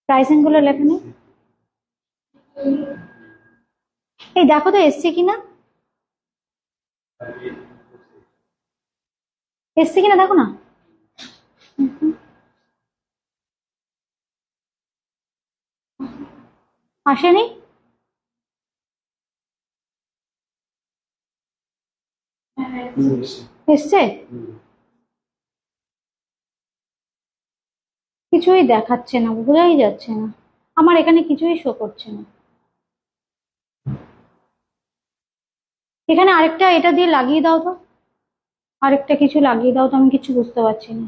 Pricing গুলো লেখা নেই। এই দেখো তো এসছে কিনা, এসছে কিনা দেখো না। আসেনি? এসছে? কিছুই দেখাচ্ছে না, বোঝাই যাচ্ছে না, আমার এখানে কিছুই শো করছে না। এখানে আরেকটা এটা দিয়ে লাগিয়ে দাও তো, আরেকটা কিছু লাগিয়ে দাও তো, আমি কিছু বুঝতে পারছি না।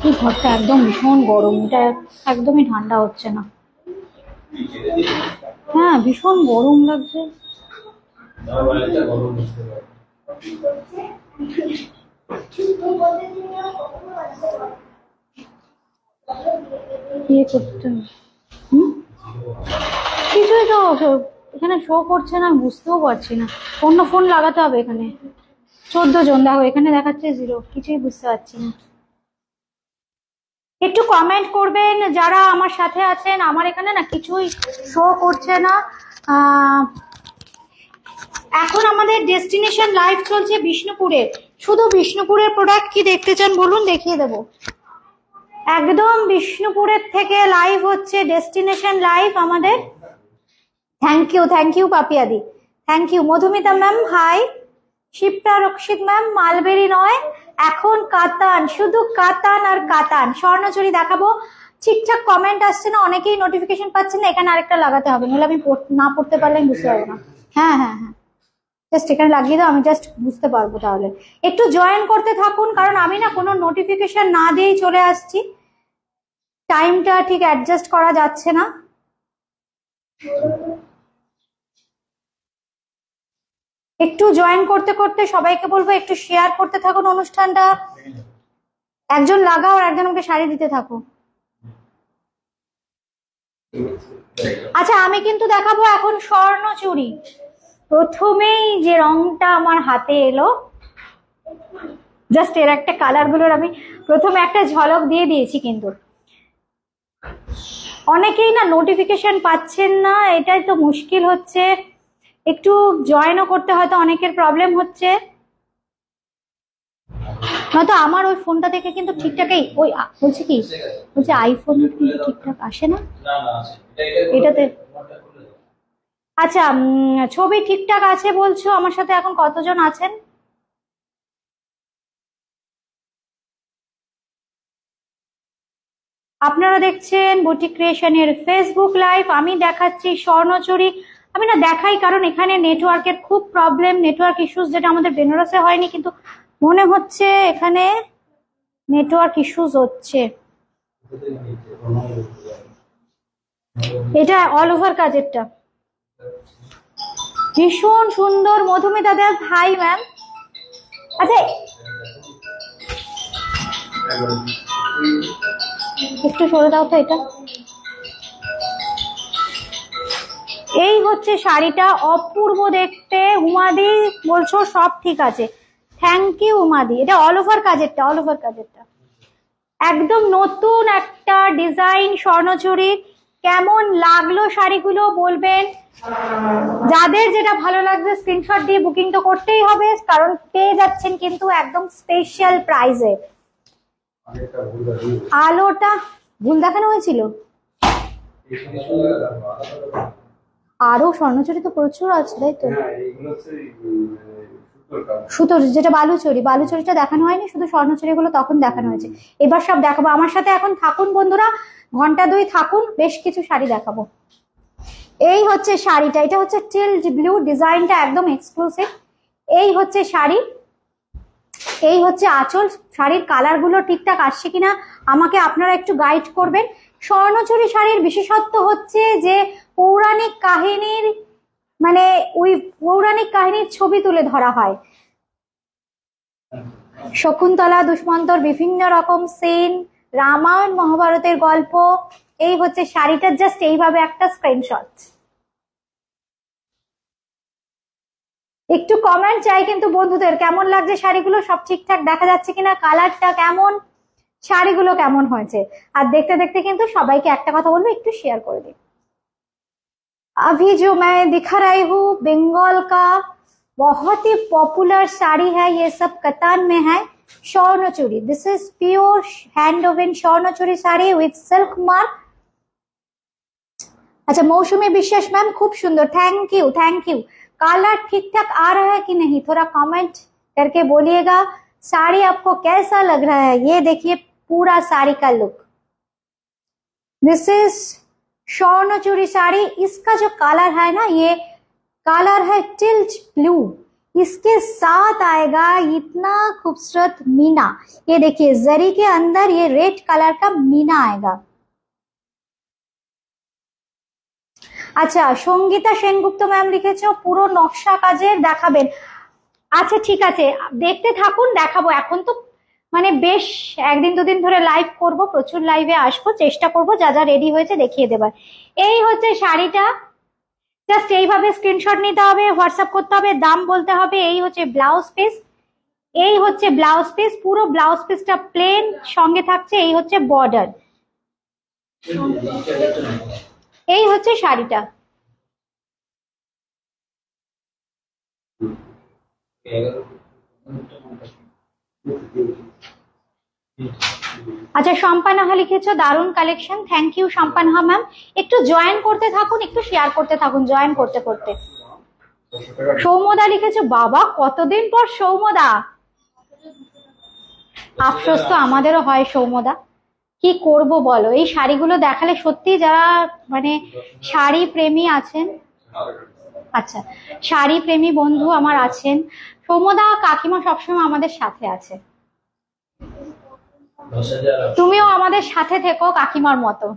এই ঘরটা একদম ভীষণ গরম, এটা একদমই ঠান্ডা হচ্ছে না। হ্যাঁ ভীষণ গরম লাগছে। ইয়ে করতে কিছুই তো এখানে শো করছে না, বুঝতেও পারছি না। অন্য ফোন লাগাতে হবে এখানে। 14 জন, দেখো এখানে দেখাচ্ছে 0, কিছুই বুঝতে পারছি না। একটু কমেন্ট করবেন যারা আমার সাথে আছেন, আমার এখানে না কিছুই শো করছে না। এখন আমাদের ডেস্টিনেশন লাইভ চলছে বিষ্ণুপুরের, শুধু বিষ্ণুপুরের প্রোডাক্ট কি দেখতে চান বলুন, দেখিয়ে দেবো। একদম বিষ্ণুপুরের থেকে লাইভ হচ্ছে ডেস্টিনেশন লাইভ আমাদের। থ্যাংক ইউ পাপিয়াদি, thank you Madhumita ma'am, hi. Shipra Rakshit ma'am, mulberry নয় এখন কাতান, শুধু কাতান আর কাতান। স্বর্ণচুরি দেখাবো। ঠিকঠাক কমেন্ট আসছে না, অনেকেই নোটিফিকেশন পাচ্ছেন না, এখানে আরেকটা লাগাতে হবে, নাহলে আমি না পড়তে পারলে আমি বুঝতে পারবো না। হ্যাঁ হ্যাঁ হ্যাঁ, জাস্ট এখানে লাগিয়ে দাও, আমি জাস্ট বুঝতে পারবো। তাহলে একটু জয়েন করতে থাকুন, কারণ আমি না কোনো নোটিফিকেশন না দিয়েই চলে আসছি, টাইমটা ঠিক অ্যাডজাস্ট করা যাচ্ছে না। একটু জয়েন করতে করতে সবাইকে বলবো একটু শেয়ার করতে থাকুন অনুষ্ঠানটা। একজন লাগাও আর একজন আমাকে শাড়ি দিতে থাকো। আচ্ছা আমি কিন্তু দেখাবো এখন স্বর্ণচুরি। প্রথমেই যে রংটা আমার হাতে এলো, জাস্ট এর একটা কালার গুলোর আমি প্রথমে একটা ঝলক দিয়ে দিয়েছি, কিন্তু অনেকেই না নোটিফিকেশন পাচ্ছেন না, এটাই তো মুশকিল হচ্ছে। একটু জয়েনও করতে হয়তো অনেকের প্রবলেম হচ্ছে, নয়তো আমার ওই ফোনটা থেকে কিন্তু ঠিকঠাকই ওই বলছে কি বলছে আইফোনের কিন্তু ঠিকঠাক আসে না এটাতে। আচ্ছা ছবি ঠিকঠাক আছে বলছো, আমার সাথে এখন কতজন আছেন? আপনারা দেখছেন বুটিক ক্রিয়েশনের ফেসবুক লাইভ, আমি দেখাচ্ছি স্বর্ণচুরি। আমি না দেখাই কারণ এখানে নেটওয়ার্কের খুব প্রবলেম, নেটওয়ার্ক ইস্যুস, যেটা আমাদের বেনারসে হয়নি কিন্তু মনে হচ্ছে এখানে নেটওয়ার্ক ইস্যুস হচ্ছে। এটা অল ওভার কাজেরটা ভীষণ সুন্দর। মধুমিতা দেব, হাই ম্যাম। আচ্ছা একটু সরে দাও তো এটা। এই হচ্ছে শাড়িটা, অপূর্ব দেখতে। উমাদি বলছো সব ঠিক আছে, থ্যাংক ইউ উমাদি। এটা অল ওভার কাজেরটা, অল ওভার কাজেরটা একদম নতুন একটা ডিজাইন স্বর্ণচুরি। কেমন লাগলো শাড়িগুলো বলবেন, যাদের যেটা ভালো লাগবে স্ক্রিনশট দিয়ে বুকিং তো করতেই হবে, কারণ পেয়ে যাচ্ছেন কিন্তু একদম স্পেশাল প্রাইজে। আলোটা ভুল দেখানো হয়েছিল, আরো স্বর্ণচুরি তো প্রচুর আছে তাই তো। সুতোর যেটা বালুচরি, বালুচরিটা দেখানো হয়নি, শুধু স্বর্ণচুরি গুলো তখন দেখানো হয়েছে। এবার সব দেখাবো, আমার সাথে এখন থাকুন বন্ধুরা, ঘন্টা 2 থাকুন, বেশ কিছু শাড়ি দেখাবো। এই হচ্ছে শাড়িটা, এটা হচ্ছে টিল্ড ব্লু, ডিজাইনটা একদম এক্সক্লুসিভ। এই হচ্ছে শাড়ি, এই হচ্ছে আঁচল। শাড়ির কালার গুলো ঠিকঠাক আসছে কিনা আমাকে আপনারা একটু গাইড করবেন। স্বর্ণচুরি শাড়ির বিশেষত্ব হচ্ছে যে পৌরাণিক কাহিনীর মানে ওই পৌরাণিক কাহিনীর ছবি তুলে ধরা হয়। শকুন্তলা দুষ্মন্তর বিভিন্ন রকম সিন, রামায়ণ মহাভারতের গল্প। এই হচ্ছে শাড়িটার জাস্ট এইভাবে একটা স্ক্রিনশট। একটু কমেন্ট চাই কিন্তু বন্ধুদের, কেমন লাগছে শাড়িগুলো, সব ঠিকঠাক দেখা যাচ্ছে কিনা, কালারটা কেমন, শাড়িগুলো কেমন হয়েছে। আর দেখতে দেখতে কিন্তু সবাইকে একটা কথা বলবো, একটু শেয়ার করে দিন। अभी जो मैं दिखा रही हूँ बंगाल का बहुत ही पॉपुलर साड़ी है, ये सब कतान में है, Swarnachuri. This is pure hand woven Swarnachuri sari with silk mark. अच्छा मौसमी विश्वास मैम खूब सुंदर, thank you thank you. Colour ठीक ठाक आ रहा है कि नहीं थोड़ा कमेंट करके बोलिएगा। साड़ी आपको कैसा लग रहा है, ये देखिए पूरा साड़ी का look. This is Swarnachuri sari. इसका जो कलर है ना, ये कलर है टिल्ट ब्लू, इसके साथ आएगा इतना खूबसूरत मीना। ये देखिए जरी के अंदर ये रेड कलर का मीना आएगा। আচ্ছা সঙ্গীতা সেনগুপ্ত ম্যাম লিখেছো পুরো নকশা কাজের দেখাবেন। আচ্ছা ঠিক আছে, দেখতে থাকুন, দেখাবো। এখন তো মানে বেশ একদিন দুদিন ধরে লাইভ করব, প্রচুর লাইভে আসবো, চেষ্টা করব যা যা রেডি হয়েছে দেখিয়ে দেবার। এই হচ্ছে শাড়িটা, জাস্ট এইভাবে স্ক্রিনশট নিতে হবে, হোয়াটসঅ্যাপ করতে হবে, দাম বলতে হবে। এই হচ্ছে ব্লাউজ পিস, এই হচ্ছে ব্লাউজ পিস, পুরো ব্লাউজ পিসটা প্লেন, সঙ্গে থাকছে এই হচ্ছে বর্ডার। এই হচ্ছে শাড়িটা। আচ্ছা সম্পানাহা লিখেছো দারুণ কালেকশন, থ্যাংক ইউ সম্পানাহা ম্যাম। একটু জয়েন করতে থাকুন, একটু শেয়ার করতে থাকুন জয়েন করতে করতে। সৌমদা লিখেছো বাবা কতদিন পর সৌমদা, আফসোস তো আমাদেরও হয় সৌমদা, কি করব বলো। এই শাড়িগুলো দেখালে সত্যি যারা মানে শাড়ি প্রেমী আছেন, আচ্ছা শাড়ি প্রেমী বন্ধু আমার আছেন, সৌমদা কাকিমা সবসময় আমাদের সাথে আছে, তুমিও আমাদের সাথে থেকো কাকিমার মতো।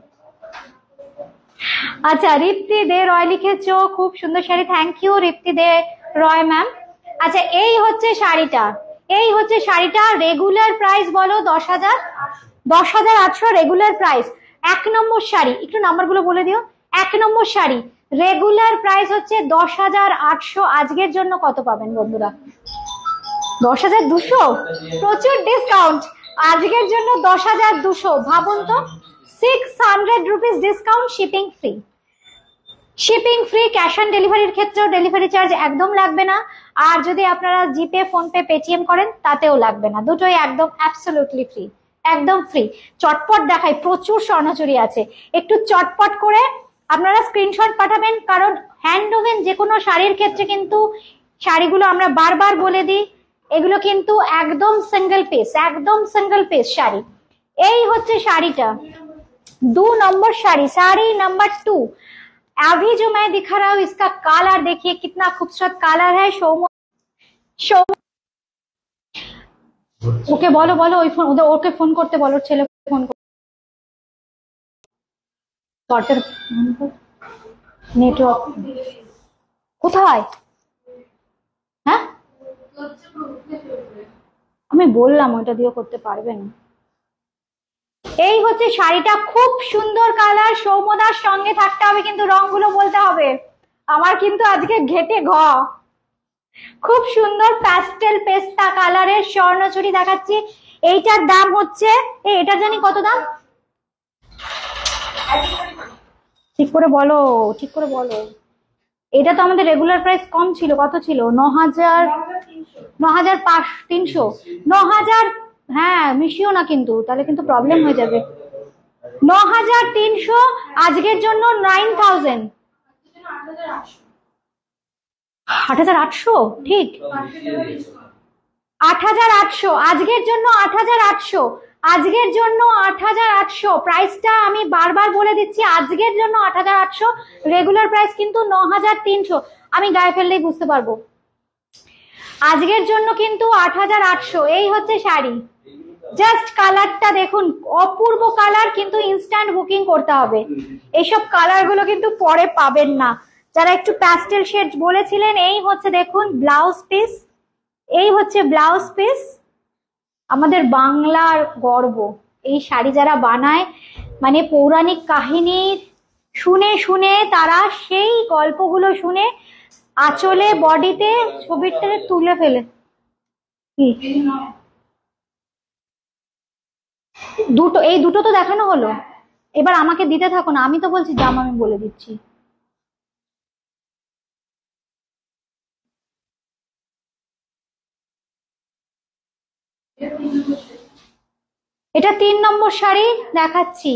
আচ্ছা রিপ্তি দে রয় লিখেছো খুব সুন্দর sari, thank you Ripti De Roy ma'am. আচ্ছা এই হচ্ছে শাড়িটা, এই হচ্ছে শাড়িটা, রেগুলার প্রাইস বলো 10,800 রেগুলার প্রাইস। এক নম্বর শাড়ি, একটু নাম্বারগুলো বলে দিও। এক নম্বর শাড়ি রেগুলার প্রাইস হচ্ছে 10,800, আজকের জন্য কত পাবেন বন্ধুরা? 10,200, প্রচুর ডিসকাউন্ট, আজকের জন্য 10,200। ভাবুন তো, 600 rupees discount, shipping free, shipping free. Cash on ডেলিভারির ক্ষেত্রেও ডেলিভারি চার্জ একদম লাগবে না, আর যদি আপনারা জিপে ফোনপে পেটিএম করেন তাতেও লাগবে না, দুটোই একদম অ্যাবসলিউটলি ফ্রি, একদম ফ্রি। চটপট দেখাই, প্রচুর স্বর্ণচুরি আছে, একটু চটপট করে আপনারা স্ক্রিনশট পাঠাবেন, কারণ হ্যান্ড ওভেন যে কোনো শাড়ির ক্ষেত্রে কিন্তু শাড়িগুলো আমরা বারবার বলে দিই এগুলো কিন্তু একদম সিঙ্গেল পিস, একদম সিঙ্গেল পিস শাড়ি। এই হচ্ছে শাড়িটা, 2 नंबर শাড়ি, শাড়ি नंबर 2। अभी जो मैं दिखा रहा हूँ इसका कलर देखिए कितना खूबसूरत कलर है। ওকে বলো বলো, ওই ফোন ওকে ফোন করতে বলো, ছেলে ফোন করতে। নেটওয়ার্ক কোথায়? হ্যাঁ আমি বললাম ওইটা দিয়ে করতে পারবে না। এই হচ্ছে শাড়িটা, খুব সুন্দর কালার, সৌমদার সঙ্গে থাকতে হবে কিন্তু রংগুলো বলতে হবে, আমার কিন্তু আজকে ঘেটে ঘ। খুব সুন্দর প্যাস্টেল পেস্তা কালারের স্বর্ণচুরি দেখাচ্ছি। এইটার দাম হচ্ছে, এটার জানি কত দাম, ঠিক করে বলো, ঠিক করে বলো। এটা তো আমাদের রেগুলার প্রাইস কম ছিল, কত ছিল? 9,500, 9,000। হ্যাঁ মিশিও না কিন্তু, তাহলে কিন্তু প্রবলেম হয়ে যাবে। 9,300, আজকের জন্য 9,000, 8,800, ঠিক 8,800, আজকের জন্য 8,800, আজকের জন্য 8,800। প্রাইসটা আমি বারবার বলে দিচ্ছি, আজকের জন্য 8,800, রেগুলার প্রাইস কিন্তু 9,300। আমি গায়ে ফেললেই বুঝতে পারবো। আজকের জন্য কিন্তু 8,800। এই হচ্ছে শাড়ি, জাস্ট কালারটা দেখুন, অপূর্ব কালার, কিন্তু ইনস্ট্যান্ট বুকিং করতে হবে। এইসব কালার গুলো কিন্তু পরে পাবেন না। যারা একটু প্যাস্টেল শেড বলেছিলেন, এই হচ্ছে দেখুন ব্লাউজ পিস, এই হচ্ছে ব্লাউজ পিস। আমাদের বাংলার গর্ব এই শাড়ি যারা বানায়, মানে পৌরাণিক কাহিনী শুনে শুনে তারা সেই গল্পগুলো শুনে আঁচলে বডিতে ছবিটা তুলে ফেলে। দুটো, এই দুটো তো দেখানো হলো, এবার আমাকে দিতে থাকো না, আমি তো বলছি দাম আমি বলে দিচ্ছি। এটা 3 নম্বর শাড়ি দেখাচ্ছি,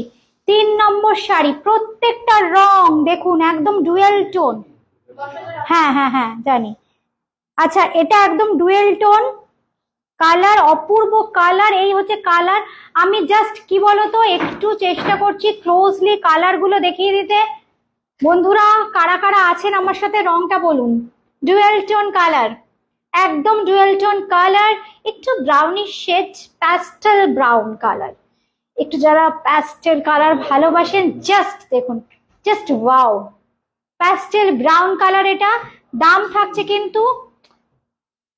3 নম্বর শাড়ি, প্রত্যেকটা রং দেখুন একদম ডুয়েল টোন। হ্যাঁ হ্যাঁ হ্যাঁ জানি। আচ্ছা, এটা একদম ডুয়েল টোন কালার, অপূর্ব কালার। এই হচ্ছে কালার। আমি জাস্ট কি বলতো একটু চেষ্টা করছি ক্লোজলি কালার গুলো দেখিয়ে দিতে। বন্ধুরা কারা কারা আছেন আমার সাথে রংটা বলুন। ডুয়েল টোন কালার, একদম ডুয়েল টোন কালার, একটু brownish shade, pastel brown colour. একটু যারা প্যাস্টেল কালার ভালোবাসেন জাস্ট দেখুন, just wow, pastel brown colour. এটা দাম থাকছে কিন্তু,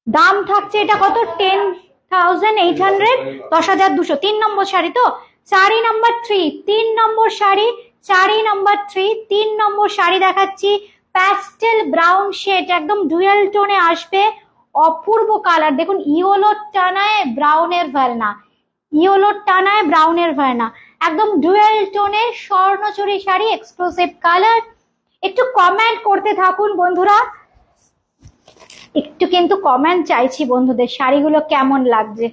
দাম থাকছে এটা কত, 10,800, 10,200। 3 নম্বর শাড়ি তো, শাড়ি নাম্বার 3, 3 নম্বর শাড়ি, শাড়ি নাম্বার 3, 3 নম্বর শাড়ি দেখাচ্ছি। প্যাস্টেল ব্রাউন শেড, একদম ডুয়েল টোনে আসবে, অপূর্ব কালার। দেখুন ইয়েলোর টানায় ব্রাউনের ভার্না, ইয়েলোর টানায় ব্রাউনের ভার্না, একদম dual টোনে Swarnachari sari, exclusive colour. একটু কমেন্ট করতে থাকুন বন্ধুরা, একটু কিন্তু কমেন্ট চাইছি বন্ধুদের, শাড়িগুলো কেমন লাগছে।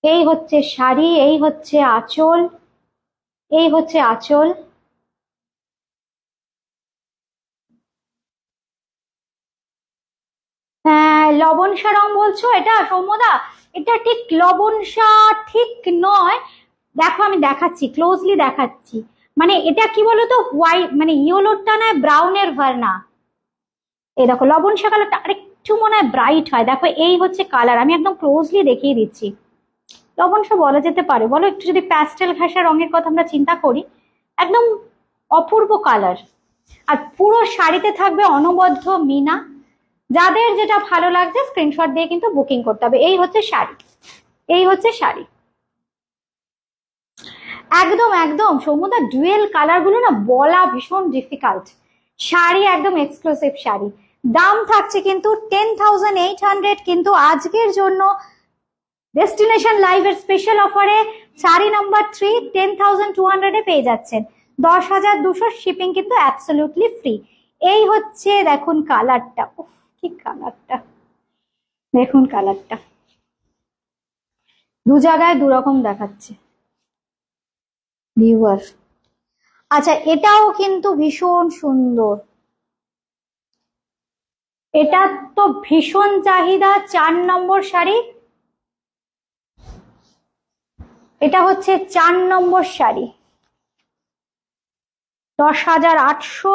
এই হচ্ছে শাড়ি, এই হচ্ছে আঁচল, এই হচ্ছে আঁচল। হ্যাঁ লবণসা রং বলছো এটা সৌম্যদা, এটা ঠিক লবণসা ঠিক নয়। দেখো আমি দেখাচ্ছি, ক্লোজলি দেখাচ্ছি। মানে এটা কি বলতো, হোয়াইট মানে ইয়েলোরটা না ব্রাউনের ভার্না। এই দেখো লবণসা কালারটা আরেকটু মনে হয় ব্রাইট হয়। দেখো এই হচ্ছে কালার, আমি একদম ক্লোজলি দেখিয়ে দিচ্ছি। লবণসা বলা যেতে পারে, বলো একটু যদি প্যাস্টেল ঘাসা রঙের কথা আমরা চিন্তা করি, একদম অপূর্ব কালার। আর পুরো শাড়িতে থাকবে অনবদ্য মিনা। যাদের যেটা ভালো লাগছে স্ক্রিনশট দিয়ে কিন্তু বুকিং করতে হবে। এই হচ্ছে শাড়ি, এই হচ্ছে শাড়ি, একদম একদম সৌম্যদা ডুয়েল কালার গুলো না বলা ভীষণ ডিফিকাল্ট। শাড়ি একদম এক্সক্লুসিভ শাড়ি। দাম থাকছে কিন্তু 10,800, কিন্তু আজকের জন্য ডেস্টিনেশন লাইভের স্পেশাল অফারে শাড়ি নাম্বার 3 10,200 পেয়ে যাচ্ছেন, 10,200 শিপিং কিন্তু অ্যাবসলিউটলি ফ্রি। এই হচ্ছে দেখুন কালারটা, উফ কি কালারটা, দেখুন কালারটা দু জায়গায় দু রকম দেখাচ্ছে ভিউয়ার। আচ্ছা এটাও কিন্তু ভীষণ সুন্দর, এটা তো ভীষণ চাহিদা। 4 নম্বর শাড়ি, এটা হচ্ছে 4 নম্বর শাড়ি, 10,800।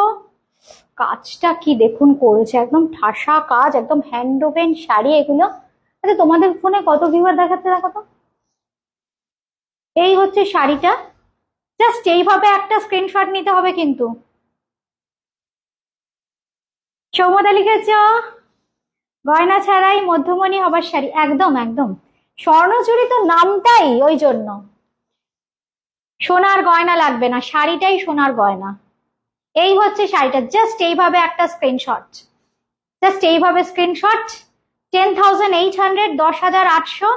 কাজটা কি দেখুন করেছে, একদম ঠাসা কাজ, একদম হ্যান্ড ওভেন শাড়ি এগুলো। আচ্ছা তোমাদের ফোনে কত ভিউয়ার দেখাচ্ছে দেখো তো। এই হচ্ছে শাড়িটা, জাস্ট এইভাবে একটা স্ক্রিনশট নিতে হবে কিন্তু। সৌমদা লিখেছ গয়না ছাড়াই মধ্যমণি হবার শাড়ি, একদম একদম স্বর্ণচুরি তো নামটাই ওই জন্য, সোনার গয়না লাগবে না, শাড়িটাই সোনার গয়না। এই হচ্ছে শাড়িটা, জাস্ট এইভাবে একটা স্ক্রিনশট, জাস্ট এইভাবে স্ক্রিনশট। 10,800, 10,800।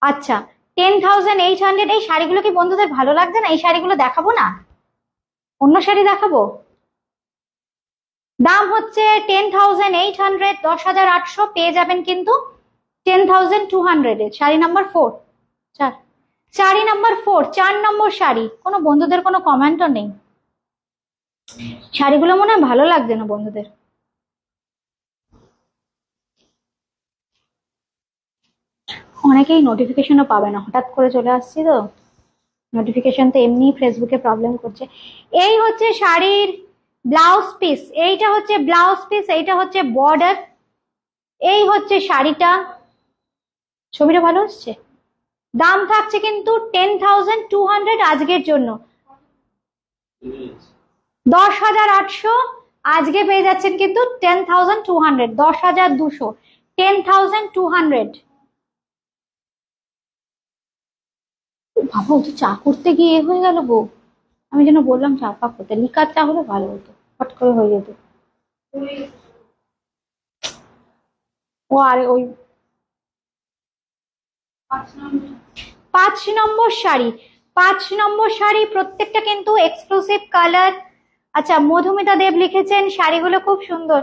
আচ্ছা 10,800। এই শাড়িগুলো কি বন্ধুদের ভালো লাগছে না? এই শাড়িগুলো দেখাবো না, অন্য শাড়ি দেখাবো। দাম হচ্ছে 10,800, 10,800 পেয়ে যাবেন কিন্তু 10,200 শাড়ি নাম্বার 4, শাড়ি নাম্বার 4, 4 নম্বর শাড়ি। কোনো বন্ধুদের কোনো কমেন্টও নেই, শাড়িগুলো মনে হয় ভালো লাগছে না বন্ধুদের। অনেকেই নোটিফিকেশনও পাবে না, হঠাৎ করে চলে আসছি তো, নোটিফিকেশন তো এমনি ফেসবুকে প্রবলেম করছে। এই হচ্ছে শাড়ির ব্লাউজ পিস, এইটা হচ্ছে ব্লাউজ পিস, এইটা হচ্ছে বর্ডার, এই হচ্ছে শাড়িটা। ছবিটা ভালো হচ্ছে। দাম থাকছে কিন্তু 10,200 আজকের জন্য, 10,800। আজকে পেয়ে যাচ্ছেন কিন্তু 10,200, 10,200, 10,200। বাবা ও তো চা করতে গিয়ে হয়ে গেল গো। আমি যেন বললাম চা ফা করতে, লিকার চা হলে ভালো হতো, ফট করে হয়ে যেত। ও আরে ওই 5 নম্বর শাড়ি, 5 নম্বর শাড়ি, প্রত্যেকটা কিন্তু এক্সক্লুসিভ কালার। আচ্ছা, মধুমিতা দেব লিখেছেন শাড়িগুলো খুব সুন্দর।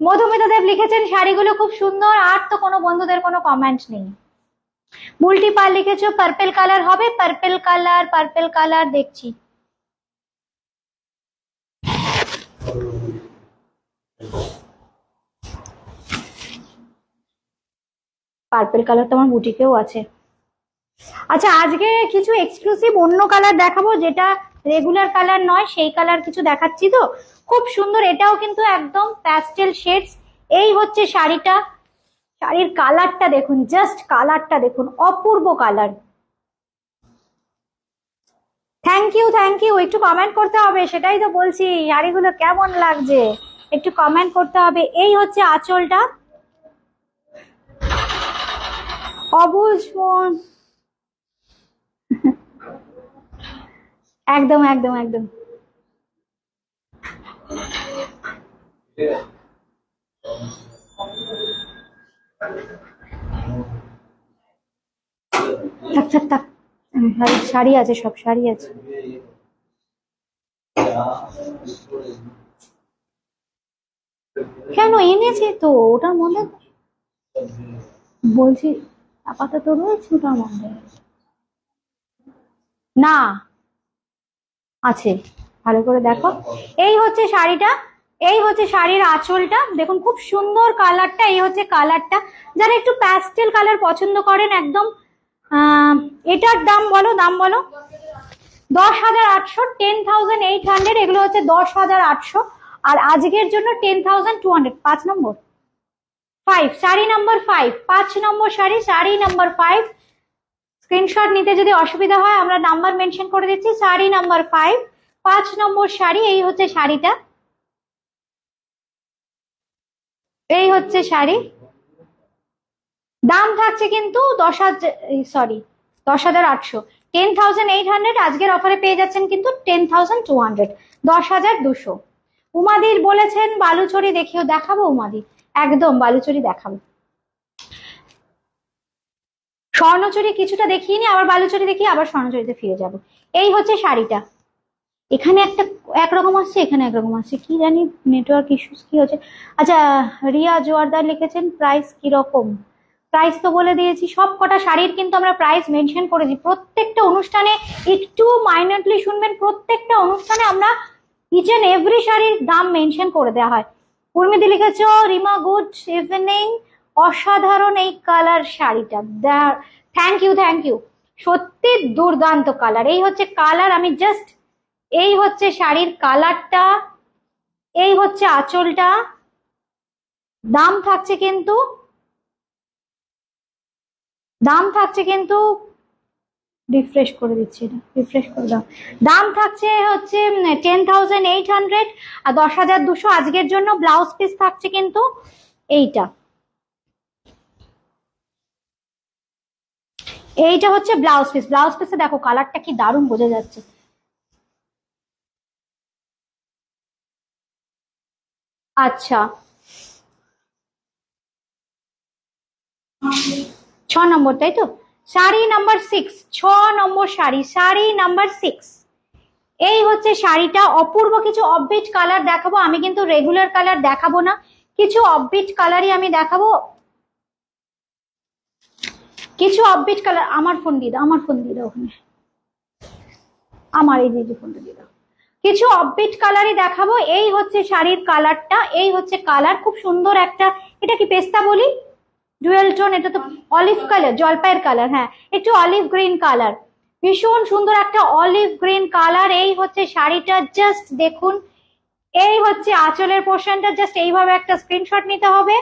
মধুমিতা দেব লিখেছেন শাড়িগুলো খুব সুন্দর, আর তো কোনো বন্ধুদের কোনো কমেন্ট নেই। মুলটিপাল লিখেছো পার্পেল কালার হবে, পার্পেল কালার, পার্পেল কালার দেখছি। পার্পেল কালার তো আমার বুটিকেও আছে। আচ্ছা, আজকে কিছু এক্সক্লুসিভ অন্য কালার দেখাবো, যেটা রেগুলার কালার নয়, সেই কালার কিছু দেখাচ্ছি। তো খুব সুন্দর, এটাও কিন্তু একদম প্যাস্টেল শেডস। এই হচ্ছে শাড়িটা, শাড়ির কালারটা দেখুন, জাস্ট কালারটা দেখুন, অপূর্ব colour. Thank you, thank you. একটু কমেন্ট করতে হবে, সেটাই তো বলছি, শাড়িগুলো কেমন লাগছে একটু কমেন্ট করতে হবে। এই হচ্ছে আঁচলটা, অবুঝ মন, একদম একদম একদম। থাক থাক থাক, শাড়ি আছে, সব শাড়ি আছে। কেন এনেছে তো ওটার মধ্যে, বলছি আপাতত রয়েছে ওটার মধ্যে না, আছে, ভালো করে দেখো। এই হচ্ছে শাড়িটা, এই হচ্ছে শাড়ির আঁচলটা দেখুন, খুব সুন্দর কালারটা। এই হচ্ছে কালারটা, যারা একটু প্যাস্টেল কালার পছন্দ করেন একদম। এটার দাম বলো, দাম বলো। 10,800, 10,800, এগুলো হচ্ছে 10,800। আর আজকের জন্য 10,200। 5 নম্বর 5, শাড়ি নাম্বার 5, 5 নম্বর শাড়ি, শাড়ি নাম্বার 5। স্ক্রিনশট নিতে যদি অসুবিধা হয় আমরা নাম্বার মেনশন করে দিচ্ছি। শাড়ি নাম্বার 5, 5 নম্বর শাড়ি। এই হচ্ছে শাড়িটা, এই হচ্ছে শাড়ি। দাম থাকছে কিন্তু 10,800, 10,800। আজকের অফারে পেয়ে যাচ্ছেন কিন্তু 10,200, 10,200। উমাদির বলেছেন বালুচরি দেখিও, দেখাবো উমাদি, একদম বালুচরি দেখাবো। স্বর্ণচুরি কিছুটা দেখিয়ে নি, আবার বালুচরি দেখিয়ে আবার স্বর্ণচুরিতে ফিরে যাব। এই হচ্ছে শাড়িটা, এখানে একটা একরকম আসছে, এখানে একরকম আসছে, কি জানি নেটওয়ার্ক ইস্যুস কি হচ্ছে। আচ্ছা, রিয়া জোয়ারদার লিখেছেন প্রাইস কিরকম। প্রাইস তো বলে দিয়েছি, সব কটা শাড়ির কিন্তু আমরা প্রাইস মেনশন করেছি। প্রত্যেকটা অনুষ্ঠানে একটু মাইনারলি শুনবেন, প্রত্যেকটা অনুষ্ঠানে আমরা ইচ এন্ড এভরি শাড়ির দাম মেনশন করে দেওয়া হয়। উর্মিদি লিখেছ রিমা গুড ইভিনিং, অসাধারণ এই কালার শাড়িটা, থ্যাংক ইউ, থ্যাংক ইউ, সত্যি দুর্দান্ত কালার। এই হচ্ছে কালার, আমি জাস্ট, এই হচ্ছে শাড়ির কালারটা, এই হচ্ছে আঁচলটা। দাম থাকছে কিন্তু, দাম থাকছে কিন্তু, রিফ্রেশ করে দিচ্ছি, এটা রিফ্রেশ করে দাও। দাম থাকছে হচ্ছে 10,800 আর 10,200 আজকের জন্য। ব্লাউজ পিস থাকছে কিন্তু এইটা, এইটা হচ্ছে ব্লাউজ পিস। ব্লাউজ পিসে দেখো কালারটা কি দারুণ বোঝা যাচ্ছে। আচ্ছা, 6 নম্বর, তাই তো? শাড়ি নাম্বার 6, 6 নম্বর শাড়ি, শাড়ি নাম্বার 6। এই হচ্ছে শাড়িটা, অপূর্ব কিছু অফবিট কালার দেখাবো আমি, কিন্তু রেগুলার কালার দেখাবো না, কিছু অফবিট কালারই আমি দেখাবো, কিছু অফবিট কালার। আমার ফোন দিয়ে দাও, আমার ফোন দিয়ে দাও, ওখানে আমার এই যে ফোনটা দিয়ে দাও। কিছু অফবিট কালারই দেখাবো। এই হচ্ছে শাড়ির কালারটা, এই হচ্ছে কালার, খুব সুন্দর একটা, এটা কি পেস্তা বলি, ডুয়েল টোন, এটা তো অলিভ কালার, জলপাইয়ের কালার, হ্যাঁ একটু অলিভ গ্রিন কালার, ভীষণ সুন্দর একটা অলিভ গ্রিন কালার। এই হচ্ছে শাড়িটা, জাস্ট দেখুন এই হচ্ছে আঁচলের পোর্শনটা, জাস্ট এইভাবে একটা স্ক্রিনশট নিতে হবে,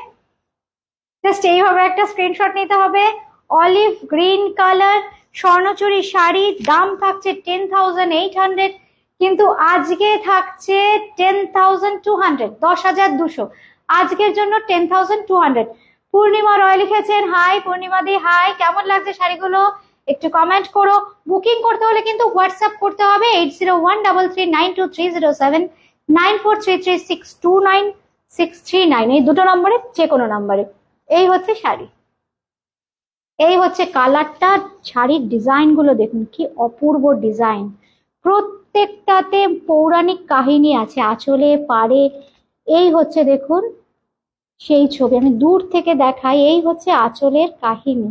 জাস্ট এইভাবে একটা স্ক্রিনশট নিতে হবে। Olive green colour Swarnachari sari, দাম থাকছে 10,800, কিন্তু আজকে থাকছে 10,200, 10,200 আজকের জন্য 10,200। পূর্ণিমা রয় লিখেছেন হাই পূর্ণিমা দি, হাই, কেমন লাগছে শাড়িগুলো একটু কমেন্ট করো। বুকিং করতে হলে কিন্তু হোয়াটসঅ্যাপ করতে হবে 8013392307, 9433629639, এই দুটো নম্বরে যে কোনো নম্বরে। এই হচ্ছে শাড়ি, এই হচ্ছে কালারটা। শাড়ির ডিজাইন গুলো দেখুন কি অপূর্ব ডিজাইন, প্রত্যেকটাতে পৌরাণিক কাহিনী আছে আঁচলে পাড়ে। এই হচ্ছে দেখুন সেই ছবি, আমি দূর থেকে দেখাই, এই হচ্ছে আঁচলের কাহিনী।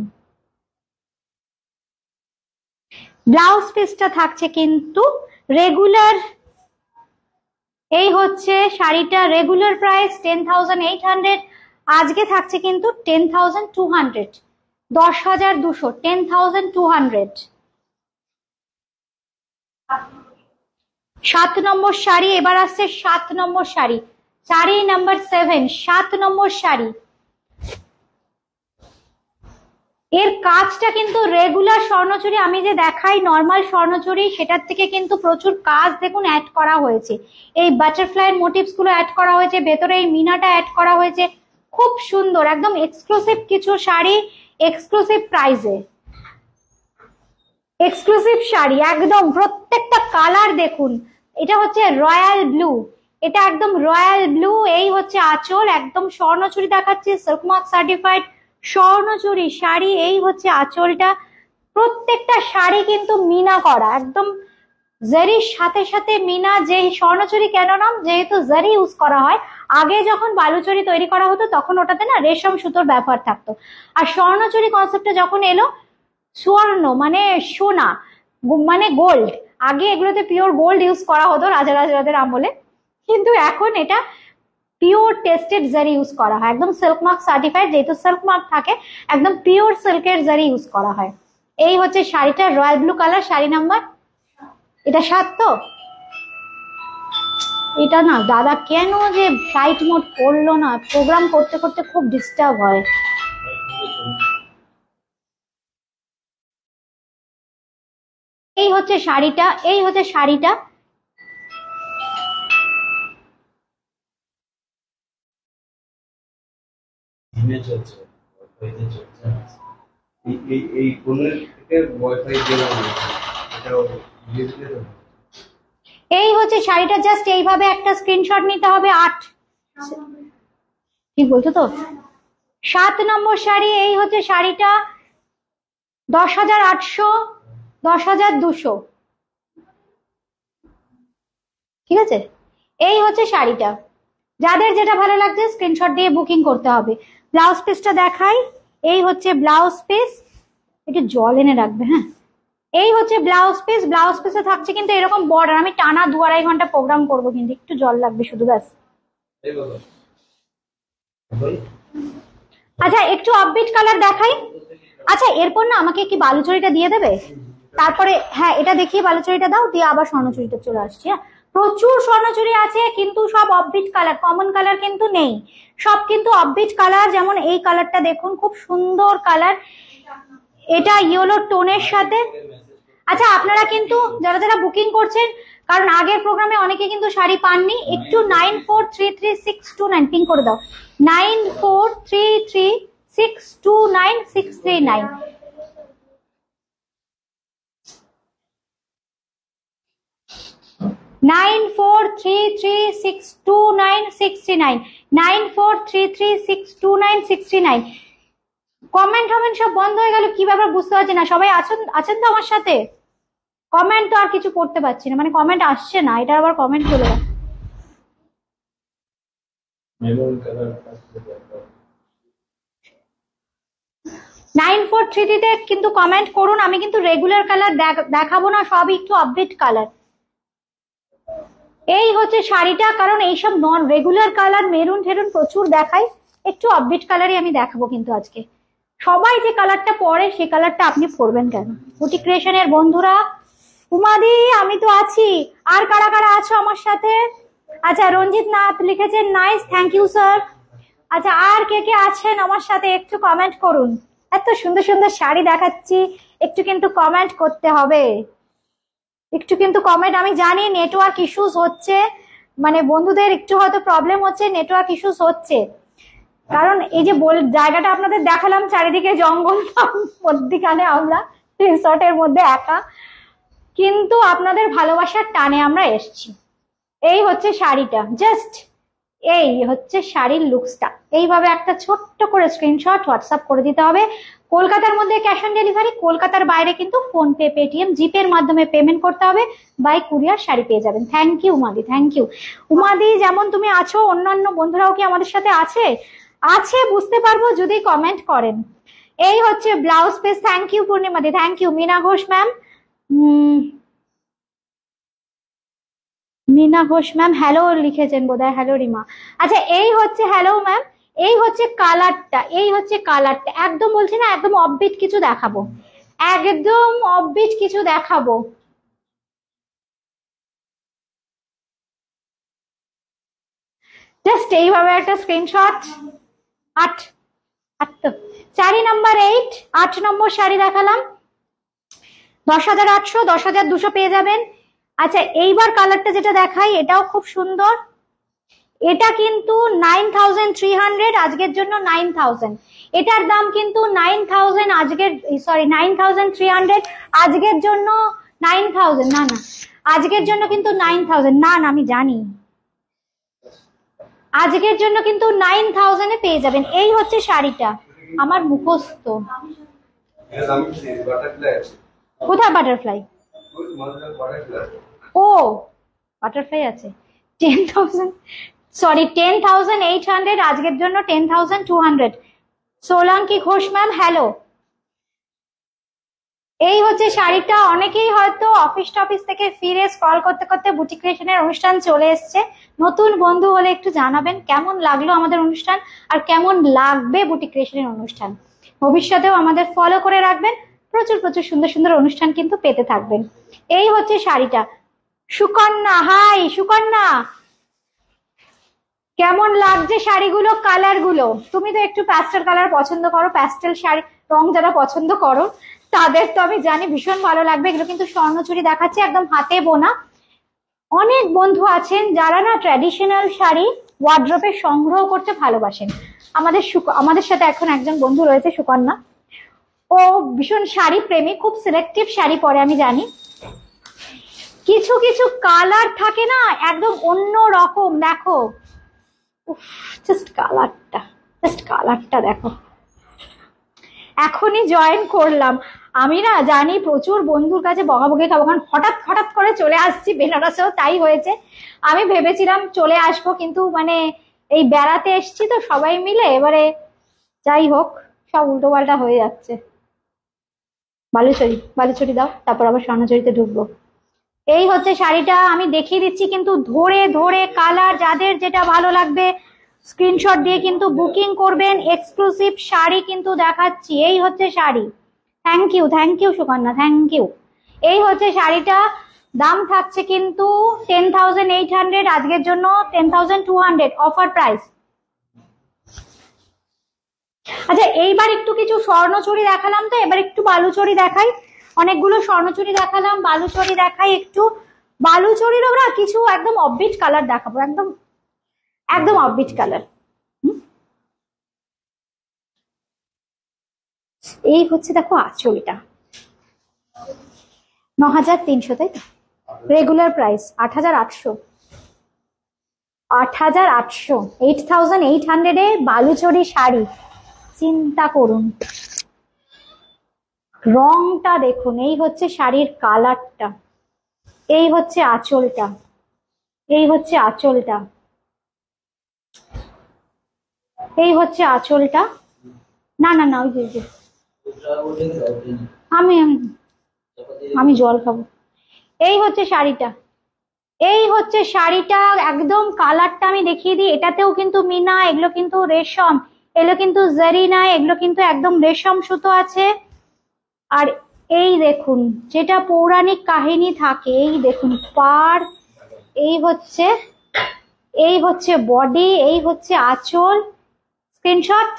ব্লাউজ পিসটা থাকছে কিন্তু রেগুলার, এই হচ্ছে শাড়িটা রেগুলার প্রাইস 10,800, আজকে থাকছে কিন্তু 10,200, 10,200, 10,200। 7 নম্বর শাড়ি, এবার আসছে 7 নম্বর শাড়ি, শাড়ি নাম্বার 7, 7 নম্বর শাড়ি। এর কাজটা কিন্তু রেগুলার স্বর্ণচুরি আমি যে দেখাই নর্মাল স্বর্ণচুরি সেটার থেকে কিন্তু প্রচুর কাজ দেখুন অ্যাড করা হয়েছে। এই বাটারফ্লাই মোটিভস গুলো অ্যাড করা হয়েছে, ভেতরে এই মিনাটা অ্যাড করা হয়েছে, খুব সুন্দর একদম এক্সক্লুসিভ কিছু শাড়ি, এক্সক্লুসিভ প্রাইসে, এক্সক্লুসিভ শাড়ি একদম। প্রত্যেকটা কালার দেখুন, এটা হচ্ছে রয়্যাল ব্লু, এটা একদম রয়্যাল ব্লু। এই হচ্ছে আঁচল, একদম স্বর্ণচুরি দেখাচ্ছে, silk mark certified Swarnachari sari. এই হচ্ছে আঁচলটা, প্রত্যেকটা শাড়ি কিন্তু মিনা করা, একদম জারির সাথে সাথে মিনা। যে স্বর্ণচুরি কেন নাম, যেহেতু জারি ইউজ করা হয়। আগে যখন বালুচুরি তৈরি করা হতো তখন ওটাতে না রেশম সুতোর ব্যবহার থাকতো, আর স্বর্ণচুরি কনসেপ্টটা যখন এলো, স্বর্ণ মানে সোনা, মানে গোল্ড, আগে এগুলোতে পিওর গোল্ড ইউজ করা হতো রাজাদের আমলে, কিন্তু এখন এটা পিওর টেস্টেড জারি ইউজ করা হয়, একদম সিল্ক মার্ক সার্টিফাইড, যেহেতু সিল্ক মার্ক থাকে একদম পিওর সিল্কের জারি ইউজ করা হয়। এই হচ্ছে শাড়িটা, royal blue colour, sari number, এটা 7 তো। এটা না দাদা কেন যে ফ্লাইট মোড করলো না, প্রোগ্রাম করতে করতে খুব ডিস্টার্ব হয়। এই হচ্ছে শাড়িটা, এই হচ্ছে শাড়িটা, এই হচ্ছে শাড়িটা, জাস্ট এইভাবে একটা স্ক্রিনশট নিতে হবে। 8 ঠিক বলছো তো, 7 নম্বর শাড়ি। এই হচ্ছে শাড়িটা 10,800, 10,200, ঠিক আছে। এই হচ্ছে শাড়িটা, যাদের যেটা ভালো লাগছে স্ক্রিনশট দিয়ে বুকিং করতে হবে। ব্লাউজ পিসটা দেখাই, এই হচ্ছে ব্লাউজ পিস, একটু জল এনে রাখবে হ্যাঁ। এই হচ্ছে ব্লাউজ পিস, ব্লাউজ পিসে থাকছে কিন্তু এরকম বর্ডার, আমি টানা 2-2.5 ঘন্টা প্রোগ্রাম করবো, কিন্তু একটু জল লাগবে শুধু ব্যাস। আচ্ছা একটু আপবিট কালার দেখাই। আচ্ছা এরপর না আমাকে কি বালুচুরিটা দিয়ে দেবে, তারপরে হ্যাঁ এটা দেখিয়ে বালুচুরিটা দাও, দিয়ে আবার স্বর্ণচুরিটা চলে আসছি। হ্যাঁ প্রচুর স্বর্ণচুরি আছে কিন্তু সব অফবিট কালার, কমন কালার কিন্তু নেই, সব কিন্তু অফবিট কালার। যেমন এই কালারটা দেখুন খুব সুন্দর কালার, এটা ইয়েলো টোনের সাথে। আচ্ছা আপনারা কিন্তু যারা যারা বুকিং করছেন, কারণ আগের প্রোগ্রামে অনেকে কিন্তু শাড়ি পাননি, একটু 9433629639 পিন করে দাও, 9433629639, 9433629639, 9433629639। কমেন্ট টমেন্ট সব বন্ধ হয়ে গেল, কি ব্যাপার বুঝতে পারছি না। সবাই আছেন তো আমার সাথে? কমেন্ট তো আর কিছু করতে পারছি না, মানে কমেন্ট আসছে না, এটা আবার কমেন্ট চলে গেল। 9433 তে কিন্তু কমেন্ট করুন, আমি কিন্তু রেগুলার কালার দেখাবো না, সবই একটু আপডেট কালার। এই হচ্ছে শাড়িটা, কারণ এইসব নন রেগুলার কালার মেরুন ঠেরুন প্রচুর দেখাই, একটু আপডেট কালারই আমি দেখাবো কিন্তু আজকে। সবাই যে কালারটা পরে সে কালারটা আপনি পরবেন কেন? বুটিক ক্রিয়েশনের বন্ধুরা, উমাদি আমি তো আছি, আর কারা কারা আছো আমার সাথে আচ্ছা, রঞ্জিত নাথ লিখেছেন নাইস, থ্যাংক ইউ স্যার। আচ্ছা, আর কে কে আছেন আমার সাথে একটু কমেন্ট করুন। এত সুন্দর সুন্দর শাড়ি দেখাচ্ছি, একটু কিন্তু কমেন্ট করতে হবে, একটু কিন্তু কমেন্ট। আমি জানি নেটওয়ার্ক ইস্যুস হচ্ছে, মানে বন্ধুদের একটু হয়তো প্রবলেম হচ্ছে, নেটওয়ার্ক ইস্যুস হচ্ছে, কারণ এই যে জায়গাটা আপনাদের দেখালাম চারিদিকে জঙ্গল, মধ্যিখানে আমরা রিসর্টের মধ্যে একা, কিন্তু আপনাদের ভালোবাসার টানে আমরা এসছি। এই হচ্ছে শাড়িটা, জাস্ট এই হচ্ছে শাড়ির লুকসটা। এইভাবে একটা ছোট্ট করে স্ক্রিনশট হোয়াটসঅ্যাপ করে দিতে হবে। কলকাতার মধ্যে ক্যাশ অন ডেলিভারি, কলকাতার বাইরে কিন্তু ফোন পে, পেটিএম, জিপের মাধ্যমে পেমেন্ট করতে হবে, বাই কুরিয়ার শাড়ি পেয়ে যাবেন। থ্যাংক ইউ উমাদি, থ্যাংক ইউ উমাদি। যেমন তুমি আছো, অন্যান্য বন্ধুরাও কি আমাদের সাথে আছে? আছে বুঝতে পারবো যদি কমেন্ট করেন। এই হচ্ছে ব্লাউজ পিস। থ্যাংক ইউ পূর্ণিমাদি, thank you. Meena Ghosh ma'am, Meena Ghosh ma'am hello লিখেছেন বোধহয়, হ্যালো রিমা। আচ্ছা, এই হচ্ছে, হ্যালো ম্যাম, এই হচ্ছে কালারটা, এই হচ্ছে কালারটা, একদম বলছি না একদম অফবিট কিছু দেখাবো, একদম অফবিট কিছু দেখাবো। জাস্ট এইভাবে একটা স্ক্রিনশট। আট আট তো 4 নাম্বার 8, 8 নম্বর শাড়ি দেখালাম, 10,800, 10,200 পেয়ে যাবেন। আচ্ছা, এইবার কালারটা যেটা দেখাই, এটাও খুব সুন্দর, এটা কিন্তু 9,300 আজকের জন্য, 9,000, এটার দাম কিন্তু 9,000 আজকের, সরি 9,300 আজকের জন্য, 9,000 না না, আজকের জন্য কিন্তু 9,000 না না, আমি জানি আজকের জন্য কিন্তু 9,000 এ পেয়ে যাবেন। এই হচ্ছে শাড়িটা, আমার মুখস্থ। কোথায় বাটারফ্লাই? ও বাটারফ্লাই আছে। 10,000, সরি 10,800 আজকের জন্য, 10,200। Solanki Ghosh ma'am hello. এই হচ্ছে শাড়িটা। অনেকেই হয়তো অফিস টফিস থেকে ফিরে স্ক্রল করতে করতে বুটিক ক্রিয়েশনের অনুষ্ঠান চলে এসছে। নতুন বন্ধু হলে একটু জানাবেন কেমন লাগলো আমাদের অনুষ্ঠান, আর কেমন লাগবে বুটিক ক্রিয়েশনের অনুষ্ঠান। ভবিষ্যতেও আমাদের ফলো করে রাখবেন, প্রচুর প্রচুর সুন্দর সুন্দর অনুষ্ঠান কিন্তু পেতে থাকবেন। এই হচ্ছে শাড়িটা। সুকন্যা, হাই সুকন্যা, কেমন লাগছে শাড়িগুলো, কালার গুলো? তুমি তো একটু প্যাস্টেল কালার পছন্দ করো, প্যাস্টেল শাড়ি রং যারা পছন্দ করো তাদের তো আমি জানি ভীষণ ভালো লাগবে। এগুলো কিন্তু স্বর্ণচুরি দেখাচ্ছে, একদম হাতে বোনা। অনেক বন্ধু আছেন যারা না ট্র্যাডিশনাল শাড়ি ওয়ার্ড্রপে সংগ্রহ করতে ভালোবাসেন। আমাদের সাথে এখন একজন বন্ধু রয়েছে, সুকন্যা, ও ভীষণ শাড়ি প্রেমী, খুব সিলেক্টিভ শাড়ি পরে আমি জানি। কিছু কিছু কালার থাকে না একদম অন্য রকম, দেখো জাস্ট কালারটা দেখো। এখনই জয়েন করলাম, আমি না জানি প্রচুর বন্ধুর কাছে বকাবকি খাবো, কারণ হঠাৎ হঠাৎ করে চলে আসছি, বেনারসেও তাই হয়েছে। আমি ভেবেছিলাম চলে আসবো, কিন্তু মানে এই বেড়াতে এসছি তো সবাই মিলে, এবারে যাই হোক সব উল্টো পাল্টা হয়ে যাচ্ছে। বালুচরি দাও, তারপর আবার স্বর্ণচুরিতে ঢুকবো। এই হচ্ছে শাড়িটা, আমি দেখিয়ে দিচ্ছি কিন্তু ধরে ধরে কালার, যাদের যেটা ভালো লাগবে স্ক্রিনশট দিয়ে কিন্তু বুকিং করবেন। এক্সক্লুসিভ শাড়ি কিন্তু দেখাচ্ছি। এই হচ্ছে sari. Thank you Sukanya, thank you. এই হচ্ছে শাড়িটা, দাম থাকছে কিন্তু 10,800 আজকের জন্য, 10,200 অফার প্রাইস। আচ্ছা, এইবার একটু কিছু স্বর্ণচুরি দেখালাম, তো এবার একটু বালুচরি দেখাই। অনেকগুলো স্বর্ণচুরি দেখালাম, বালুচরি দেখাই একটু। বালুচরির ওরা কিছু একদম অফবিট কালার দেখাবো, একদম একদম অফবিট কালার। এই হচ্ছে দেখো আঁচলটা, 9,300, তাই তো? রেগুলার প্রাইস 8,800, 8,800, 8,800 এ বালুচরি শাড়ি। চিন্তা করুন, রংটা দেখুন। এই হচ্ছে শাড়ির কালারটা, এই হচ্ছে আঁচলটা, এই হচ্ছে আঁচলটা, এই হচ্ছে আঁচলটা। না না না, ওই যে আমি আমি জল খাবো। এই হচ্ছে শাড়িটা, এই হচ্ছে শাড়িটা, একদম কালারটা আমি দেখিয়ে দিই। এটাতেও কিন্তু মিনা, এগুলো কিন্তু রেশম, এগুলো কিন্তু জারিনা, এগুলো কিন্তু একদম রেশম সুতো আছে। আর এই দেখুন যেটা পৌরাণিক কাহিনী থাকে, এই দেখুন পার, এই হচ্ছে এই হচ্ছে বডি, এই হচ্ছে আঁচল। স্ক্রিনশট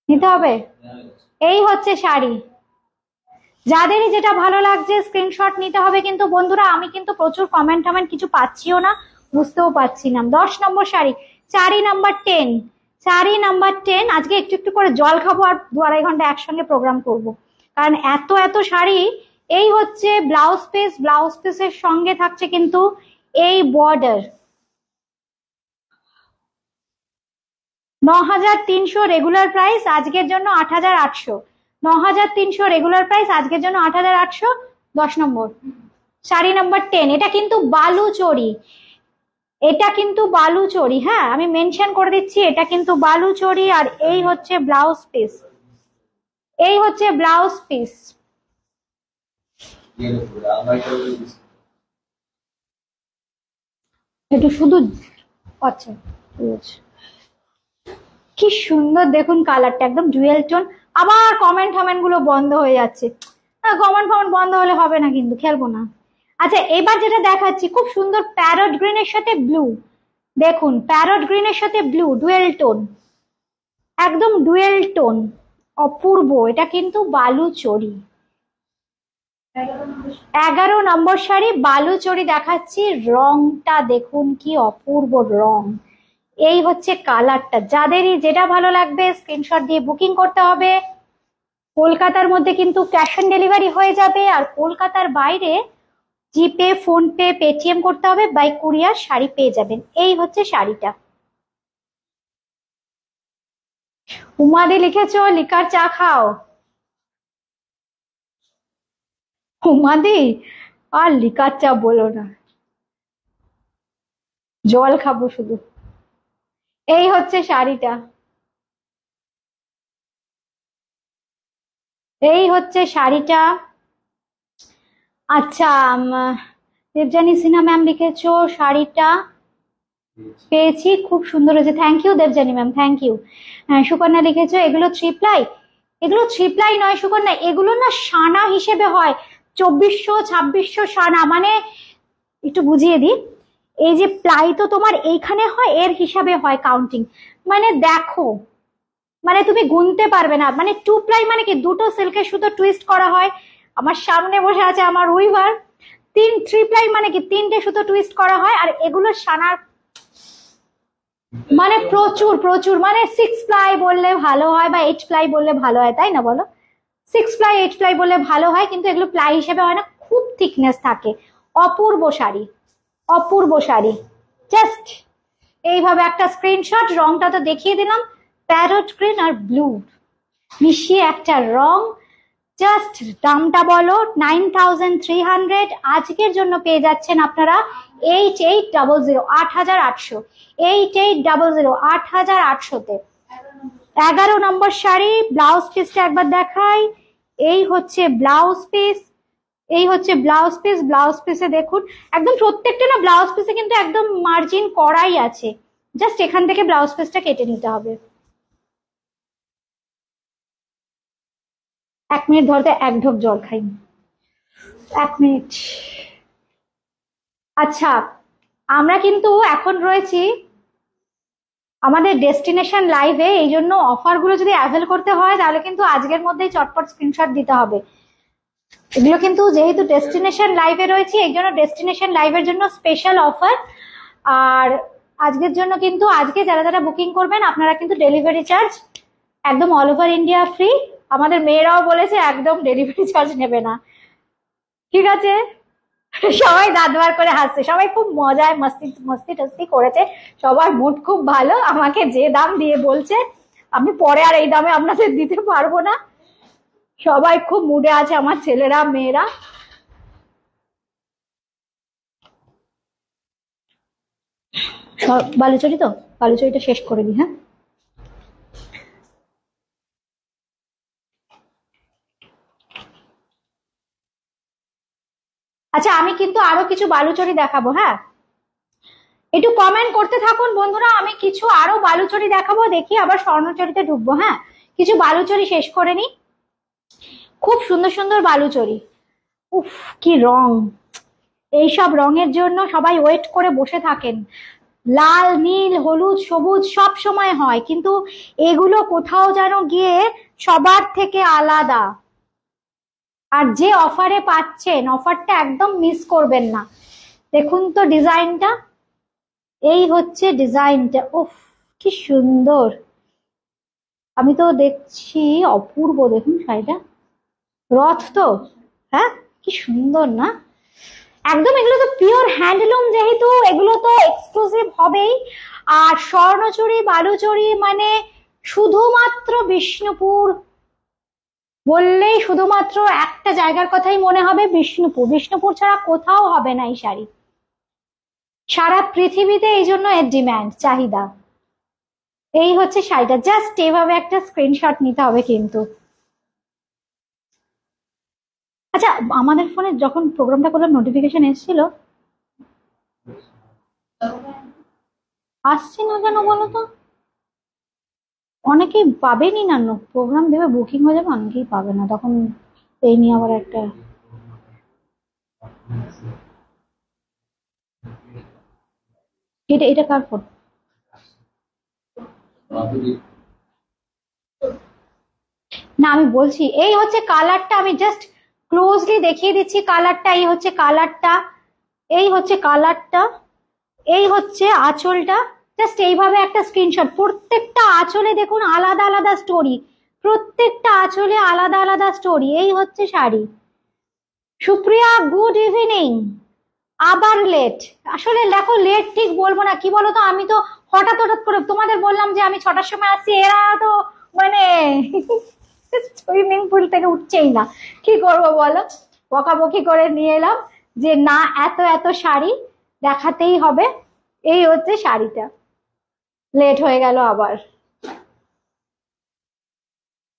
নিতে হবে। এই হচ্ছে শাড়ি। যাদেরই যেটা ভালো লাগছে স্ক্রিনশট নিতে হবে। কিন্তু বন্ধুরা আমি কিন্তু প্রচুর কমেন্ট কিছু পাচ্ছিও না, বুঝতেও পারছি না। 10 নম্বর শাড়ি, 4 নাম্বার 10, 4 নাম্বার 10। আজকে একটু একটু করে জল খাবো আর 2-2.5 ঘন্টা একসঙ্গে প্রোগ্রাম করব, কারণ এত এত শাড়ি। এই হচ্ছে ব্লাউজ পিস, ব্লাউজ পিসের সঙ্গে থাকছে কিন্তু এই বর্ডার। 9,300 রেগুলার প্রাইস, আজকের জন্য 8,800। 9,300 রেগুলার প্রাইস, আজকের জন্য 8,800। 10 নম্বর শাড়ি নাম্বার 10। এটা কিন্তু বালুচরি, এটা কিন্তু বালুচরি। হ্যাঁ আমি মেনশন করে দিচ্ছি, এটা কিন্তু বালুচরি। আর এই হচ্ছে ব্লাউজ পিস, এই হচ্ছে ব্লাউজ পিস। একটু শুধু, আচ্ছা কি সুন্দর দেখুন কালারটা, একদম ডুয়েল টোন। আবার কমেন্ট গুলো বন্ধ হয়ে যাচ্ছে। কমেন্ট বন্ধ হলে হবে না, কিন্তু খেলবো না। আচ্ছা এবার যেটা দেখাচ্ছি খুব সুন্দর প্যারট গ্রিনের সাথে ব্লু। দেখুন প্যারট গ্রিনের সাথে ব্লু, ডুয়েল টোন, একদম ডুয়েল টোন, অপূর্ব। এটা কিন্তু বালুচরি। 11 নম্বর শাড়ি বালুচরি দেখাচ্ছি। রংটা দেখুন কি অপূর্ব রং। এই হচ্ছে কালারটা। যাদেরই যেটা ভালো লাগবে স্ক্রিনশট দিয়ে বুকিং করতে হবে। কলকাতার মধ্যে কিন্তু ক্যাশ অন ডেলিভারি হয়ে যাবে, আর কলকাতার বাইরে জিপে, ফোনপে, পেটিএম করতে হবে, বাই কুরিয়ার শাড়ি পেয়ে যাবেন। এই হচ্ছে শাড়িটা। উমাদি লিখেছো লিকার চা খাও। উমাদি আর লিকার চা বলো না, জল খাবো শুধু। এই হচ্ছে শাড়িটা, এই হচ্ছে শাড়িটা। আচ্ছা দেবজানী সিনহা ম্যাম লিখেছো শাড়িটা পেয়েছি, খুব সুন্দর হয়েছে। Thank you Debjani ma'am, thank you. Sukanya লিখেছো এগুলো 3 প্লাই। এগুলো 3 প্লাই নয় সুকন্যা, এগুলো না সানা হিসেবে হয়। 2400 2600 সানা, মানে একটু বুঝিয়ে দিই। এই যে প্লাই তো তোমার এইখানে হয়, এর হিসাবে হয় কাউন্টিং। মানে দেখো, মানে তুমি গুনতে পারবে না। মানে 2 প্লাই মানে কি, দুটো সিল্কের সুতো টুইস্ট করা হয়। আমার সামনে বসে আছে আমার উইভার। 3 প্লাই মানে কি, 3টে সুতো টুইস্ট করা হয়। আর এগুলো সানার মানে প্রচুর প্রচুর, মানে 6 প্লাই বললে ভালো হয় বা 8 প্লাই বললে ভালো হয়, তাই না বলো? 6 প্লাই 8 প্লাই বললে ভালো হয়, কিন্তু এগুলো প্লাই হিসেবে হয় না, খুব থিকনেস থাকে। অপূর্ব শাড়ি, অপূর্ব শাড়ি। জাস্ট এইভাবে একটা স্ক্রিনশট। রংটা তো দেখিয়ে দিলাম, প্যারট গ্রিন আর ব্লু মিশিয়ে একটা রং। জাস্ট দামটা বলো। 9,300। আজকের জন্য পেয়ে যাচ্ছেন আপনারা 8800, 8,800, 8800, 8,800-তে। 11 নম্বর শাড়ি। ব্লাউজ পিসটা একবার দেখাই। এই হচ্ছে ব্লাউজ পিস, এই হচ্ছে ব্লাউজ পিস। ব্লাউজ পিসে দেখুন একদম প্রত্যেকটা না ব্লাউজ পিসে কিন্তু একদম মার্জিন করাই আছে। জাস্ট এখান থেকে ব্লাউজ পিসটা কেটে নিতে হবে। 1 মিনিট ধরতে 1 ঢোক জল খাই, 1 মিনিট। আচ্ছা আমরা কিন্তু এখন রয়েছি আমাদের ডেস্টিনেশন লাইভে, এই জন্য অফারগুলো যদি অ্যাভেল করতে হয় তাহলে কিন্তু আজকের মধ্যেই চটপট স্ক্রিনশট দিতে হবে। এগুলো কিন্তু যেহেতু ডেস্টিনেশন লাইভে রয়েছে, এই জন্য ডেস্টিনেশন লাইভের জন্য স্পেশাল অফার। আর আজকের জন্য কিন্তু আজকে যারা যারা বুকিং করবেন আপনারা কিন্তু ডেলিভারি চার্জ একদম অল ওভার ইন্ডিয়া ফ্রি। আমাদের মেয়েরাও বলেছে একদম ডেলিভারি চার্জ নেবে না, ঠিক আছে? সবাই দাঁত বার করে হাসছে, সবাই খুব মজায় মস্তি মস্তি টস্তি করেছে, সবার মুড খুব ভালো। আমাকে যে দাম দিয়ে বলছে আমি পরে আর এই দামে আপনাদের দিতে পারবো না। সবাই খুব মুডে আছে, আমার ছেলেরা মেয়েরা। বালুচরি তো, বালুচরিটা শেষ করে দিই। হ্যাঁ আচ্ছা আমি কিন্তু আরো কিছু বালুচরি দেখাবো। হ্যাঁ একটু কমেন্ট করতে থাকুন বন্ধুরা, আমি কিছু আরো বালুচরি দেখাবো, দেখি আবার স্বর্ণচরিতে ঢুকবো। হ্যাঁ কিছু বালুচরি শেষ করে নি। খুব সুন্দর সুন্দর বালুচরি। উফ কি রং! এইসব রঙের জন্য সবাই ওয়েট করে বসে থাকেন। লাল, নীল, হলুদ, সবুজ সব সময় হয়, কিন্তু এগুলো কোথাও যেন গিয়ে সবার থেকে আলাদা। আর যে অফারে পাচ্ছেন, অফারটা একদম মিস করবেন না। দেখুন তো ডিজাইনটা, এই হচ্ছে ডিজাইনটা, উফ কি সুন্দর। আমি তো দেখছি অপূর্ব, দেখুন শাড়িটা, রথ তো, হ্যাঁ কি সুন্দর না একদম। এগুলো তো পিওর হ্যান্ডলুম, যেহেতু এগুলো তো এক্সক্লুসিভ হবেই। আর স্বর্ণচুরি বালুচুরি মানে শুধুমাত্র বিষ্ণুপুর বললেই শুধুমাত্র একটা জায়গার কথাই মনে হবে, বিষ্ণুপুর। বিষ্ণুপুর ছাড়া কোথাও হবে না এই শাড়ি, সারা পৃথিবীতে এই জন্য এর ডিম্যান্ড, চাহিদা। এই হচ্ছে শাড়িটা, জাস্ট এভাবে একটা স্ক্রিনশট নিতে হবে কিন্তু। আচ্ছা, আমাদের ফোনে যখন প্রোগ্রামটা করলাম নোটিফিকেশন এসেছিল, আসছে না কেন বলো তো? অনেকেই পাবেনই না, প্রোগ্রাম দেবে বুকিং হয়ে যাবে, অনেকেই পাবে না, তখন এই নিয়ে আবার একটা। এটা এটা কার ফোন? না আমি বলছি, এই হচ্ছে কালারটা, আমি জাস্ট ক্লোজলি দেখিয়ে দিচ্ছি কালারটা। এই হচ্ছে কালারটা, এই হচ্ছে কালারটা, এই হচ্ছে আঁচলটা। জাস্ট এইভাবে একটা স্ক্রিনশট। প্রত্যেকটা আঁচলে দেখুন আলাদা আলাদা স্টোরি, প্রত্যেকটা আঁচলে আলাদা আলাদা স্টোরি। এই হচ্ছে শাড়ি। Supriya, good evening. আবার লেট, আসলে দেখো লেট ঠিক বলবো না, কি বলতো, আমি তো হঠাৎ হঠাৎ করে তোমাদের বললাম যে আমি 6টার সময় আসছি, এরা তো মানে সুইমিং পুল থেকে উঠছেই না, কি করব বলো, বকাবকি করে নিয়ে এলাম যে না, এত এত শাড়ি দেখাতেই হবে। এই হচ্ছে শাড়িটা, লেট হয়ে গেল আবার।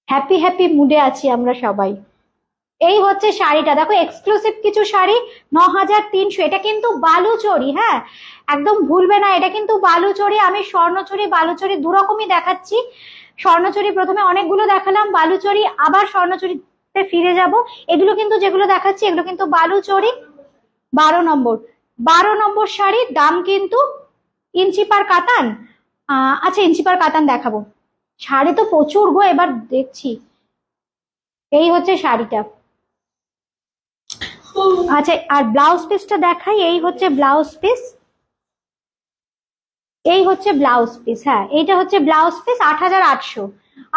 হ্যাপি হ্যাপি মুডে আছি আমরা সবাই। এই হচ্ছে শাড়িটা, দেখো এক্সক্লুসিভ কিছু শাড়ি, 9300। এটা কিন্তু বালুচরি, হ্যাঁ একদম ভুলবে না, এটা কিন্তু বালুচরি। আমি স্বর্ণচুরি বালুচরি দুরকমই দেখাচ্ছি। স্বর্ণচুরি প্রথমে অনেকগুলো দেখালাম, বালুচরি আবার স্বর্ণচুরিতে ফিরে যাব। এগুলো কিন্তু যেগুলো দেখাচ্ছি এগুলো কিন্তু বালুচরি। 12 নম্বর, 12 নম্বর শাড়ির দাম কিন্তু ইঞ্চি পার কাতান। আচ্ছা ইঞ্চি পার কাতান দেখাবো, শাড়ি তো প্রচুর গো, এবার দেখছি। এই হচ্ছে শাড়িটা। আচ্ছা, আর ব্লাউজ পিসটা দেখাই, এই হচ্ছে ব্লাউজ পিস, এই হচ্ছে ব্লাউজ পিস, হ্যাঁ এইটা হচ্ছে ব্লাউজ পিস। 8800,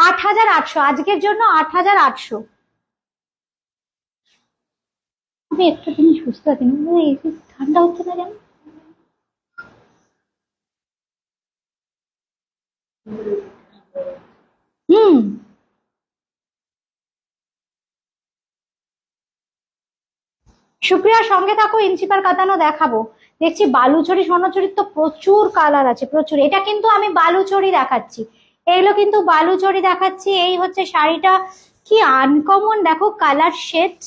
8800 আজকের জন্য, 8800। আমি একটা জিনিস বুঝতে পারছি না, এই ঠান্ডা হচ্ছে না কেন? হুম, সুপ্রিয়ার সঙ্গে থাকো, ইঞ্চিপার কাতানো দেখাবো। দেখছি বালুচরি স্বর্ণচরির তো প্রচুর কালার আছে, প্রচুর। এটা কিন্তু আমি বালুচরি দেখাচ্ছি, এগুলো কিন্তু বালুচরি দেখাচ্ছি। এই হচ্ছে শাড়িটা, কি আনকমন দেখো কালার শেড,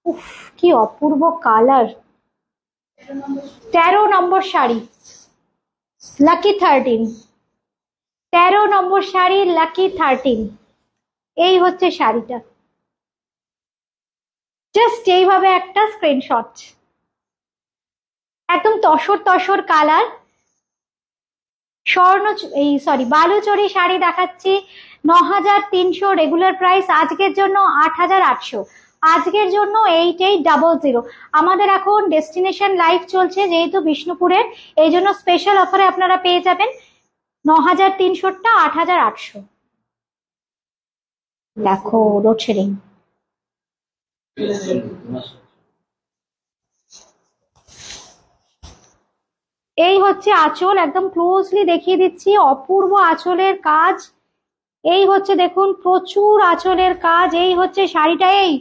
উফ কি অপূর্ব কালার। 13 নম্বর শাড়ি, লাকি 13, 13 নম্বর শাড়ি, লাকি 13। এই হচ্ছে শাড়িটা, জাস্ট এইভাবে একটা স্ক্রিনশট। একদম তসর তসর কালার, স্বর্ণ এই সরি বালুচরি শাড়ি দেখাচ্ছি। 9300 রেগুলার প্রাইস, আজকের জন্য 8800। আজকের জন্য 8800। আমাদের এখন ডেস্টিনেশন লাইভ চলছে যেহেতু বিষ্ণুপুরের, এই জন্য স্পেশাল অফারে আপনারা পেয়ে যাবেন 9300টা 8800। দেখো লোডশেডিং। এই হচ্ছে আঁচল, একদম ক্লোজলি দেখিয়ে দিচ্ছি, অপূর্ব আঁচলের কাজ। এই হচ্ছে দেখুন প্রচুর আঁচলের কাজ। এই হচ্ছে শাড়িটা, এই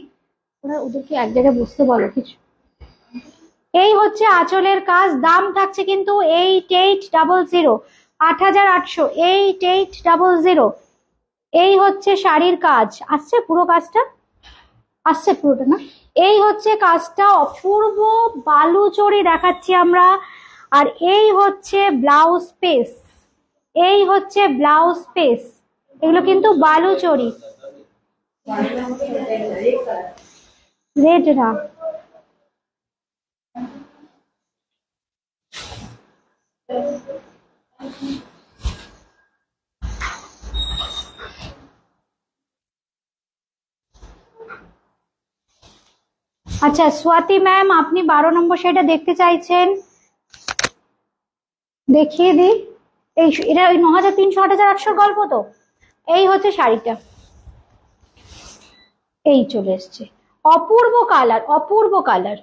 ওদেরকে এক জায়গায় বসতে বলো কিছু। এই হচ্ছে আঁচলের কাজ, দাম থাকছে কিন্তু 8800, 8800, 8800। এই হচ্ছে শাড়ির কাজ, আসছে পুরো কাজটা, আসছে পুরোটা না। এই হচ্ছে কাজটা, অপূর্ব বালুচরি দেখাচ্ছি আমরা। আর এই হচ্ছে ব্লাউজ পিস, এই হচ্ছে ব্লাউজ পিস, এগুলো কিন্তু বালুচরি। রেড না, আচ্ছা স্বাতি ম্যাম, আপনি 12 নম্বর শাড়িটা দেখতে চাইছেন, দেখিয়ে দিই। এটা ওই 9300 8800 গল্প তো। এই হচ্ছে শাড়িটা, এই চলে এসছে, অপূর্ব কালার, অপূর্ব কালার।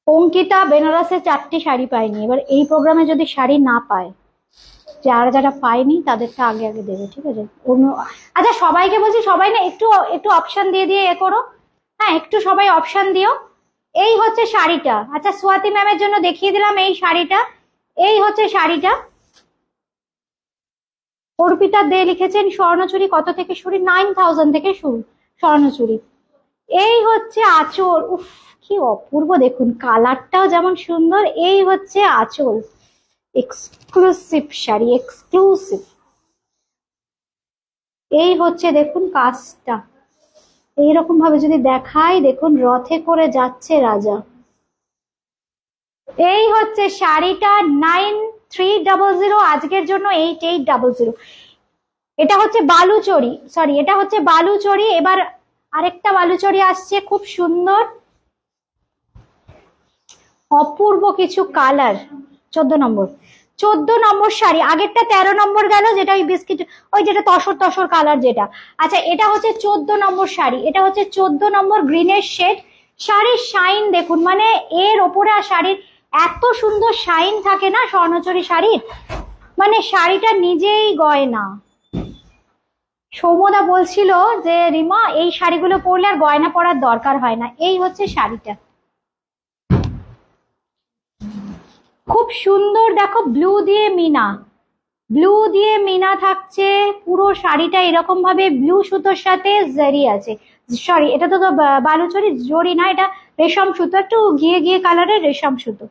অঙ্কিতা বেনারসে 4টি শাড়ি পায়নি, এবার এই প্রোগ্রামে যদি শাড়ি না পায়, যারা যারা পায়নি তাদেরটা আগে আগে দেবে, ঠিক আছে? আচ্ছা সবাইকে বলছি, সবাই না একটু একটু অপশন দিয়ে দিয়ে এ করো, হ্যাঁ একটু সবাই অপশন দিও। এই হচ্ছে শাড়িটা। আচ্ছা স্বাতি ম্যামের জন্য দেখিয়ে দিলাম এই শাড়িটা, এই হচ্ছে শাড়িটা। অর্পিতা দে লিখেছেন স্বর্ণচুরি কত থেকে শুরু? 9000 থেকে শুরু স্বর্ণচুরি। এই হচ্ছে আঁচল, উফ কি অপূর্ব, দেখুন কালারটাও যেমন সুন্দর। এই হচ্ছে আঁচল, এক্সক্লুসিভ শাড়ি, এক্সক্লুসিভ। এই হচ্ছে দেখুন কাজটা, এইরকম ভাবে যদি দেখাই, দেখুন রথে করে যাচ্ছে রাজা। এই হচ্ছে শাড়িটা 9300, আজকের জন্য 8800। এটা হচ্ছে বালুচরি, সরি এটা হচ্ছে বালুচরি। এবার আরেকটা বালুচরি আসছে, খুব সুন্দর অপূর্ব কিছু কালার। 14 নম্বর, 14 নম্বর শাড়ি। আগেরটা 13 নম্বর গেল, যেটা ওই বিস্কিট, ওই যেটা তসর তসর কালার যেটা। আচ্ছা এটা হচ্ছে 14 নম্বর শাড়ি, এটা হচ্ছে 14 নম্বর গ্রিনের শেড। শাড়ির শাইন দেখুন, মানে এর ওপরে আর শাড়ির এত সুন্দর শাইন থাকে না স্বর্ণচুরি শাড়ির, মানে শাড়িটা নিজেই গয়না। সৌমদা বলছিল যে রিমা এই শাড়িগুলো পরলে আর গয়না পরার দরকার হয় না। এই হচ্ছে শাড়িটা, খুব সুন্দর। দেখো ব্লু দিয়ে মিনা, ব্লু দিয়ে মিনা থাকছে পুরো শাড়িটা, এরকম ভাবে ব্লু সুতোর সাথে জারি আছে। সরি এটা তো বালুচরি জরি না, এটা রেশম সুতো, একটু ঘিয়ে ঘিয়ে কালারের রেশম সুতো।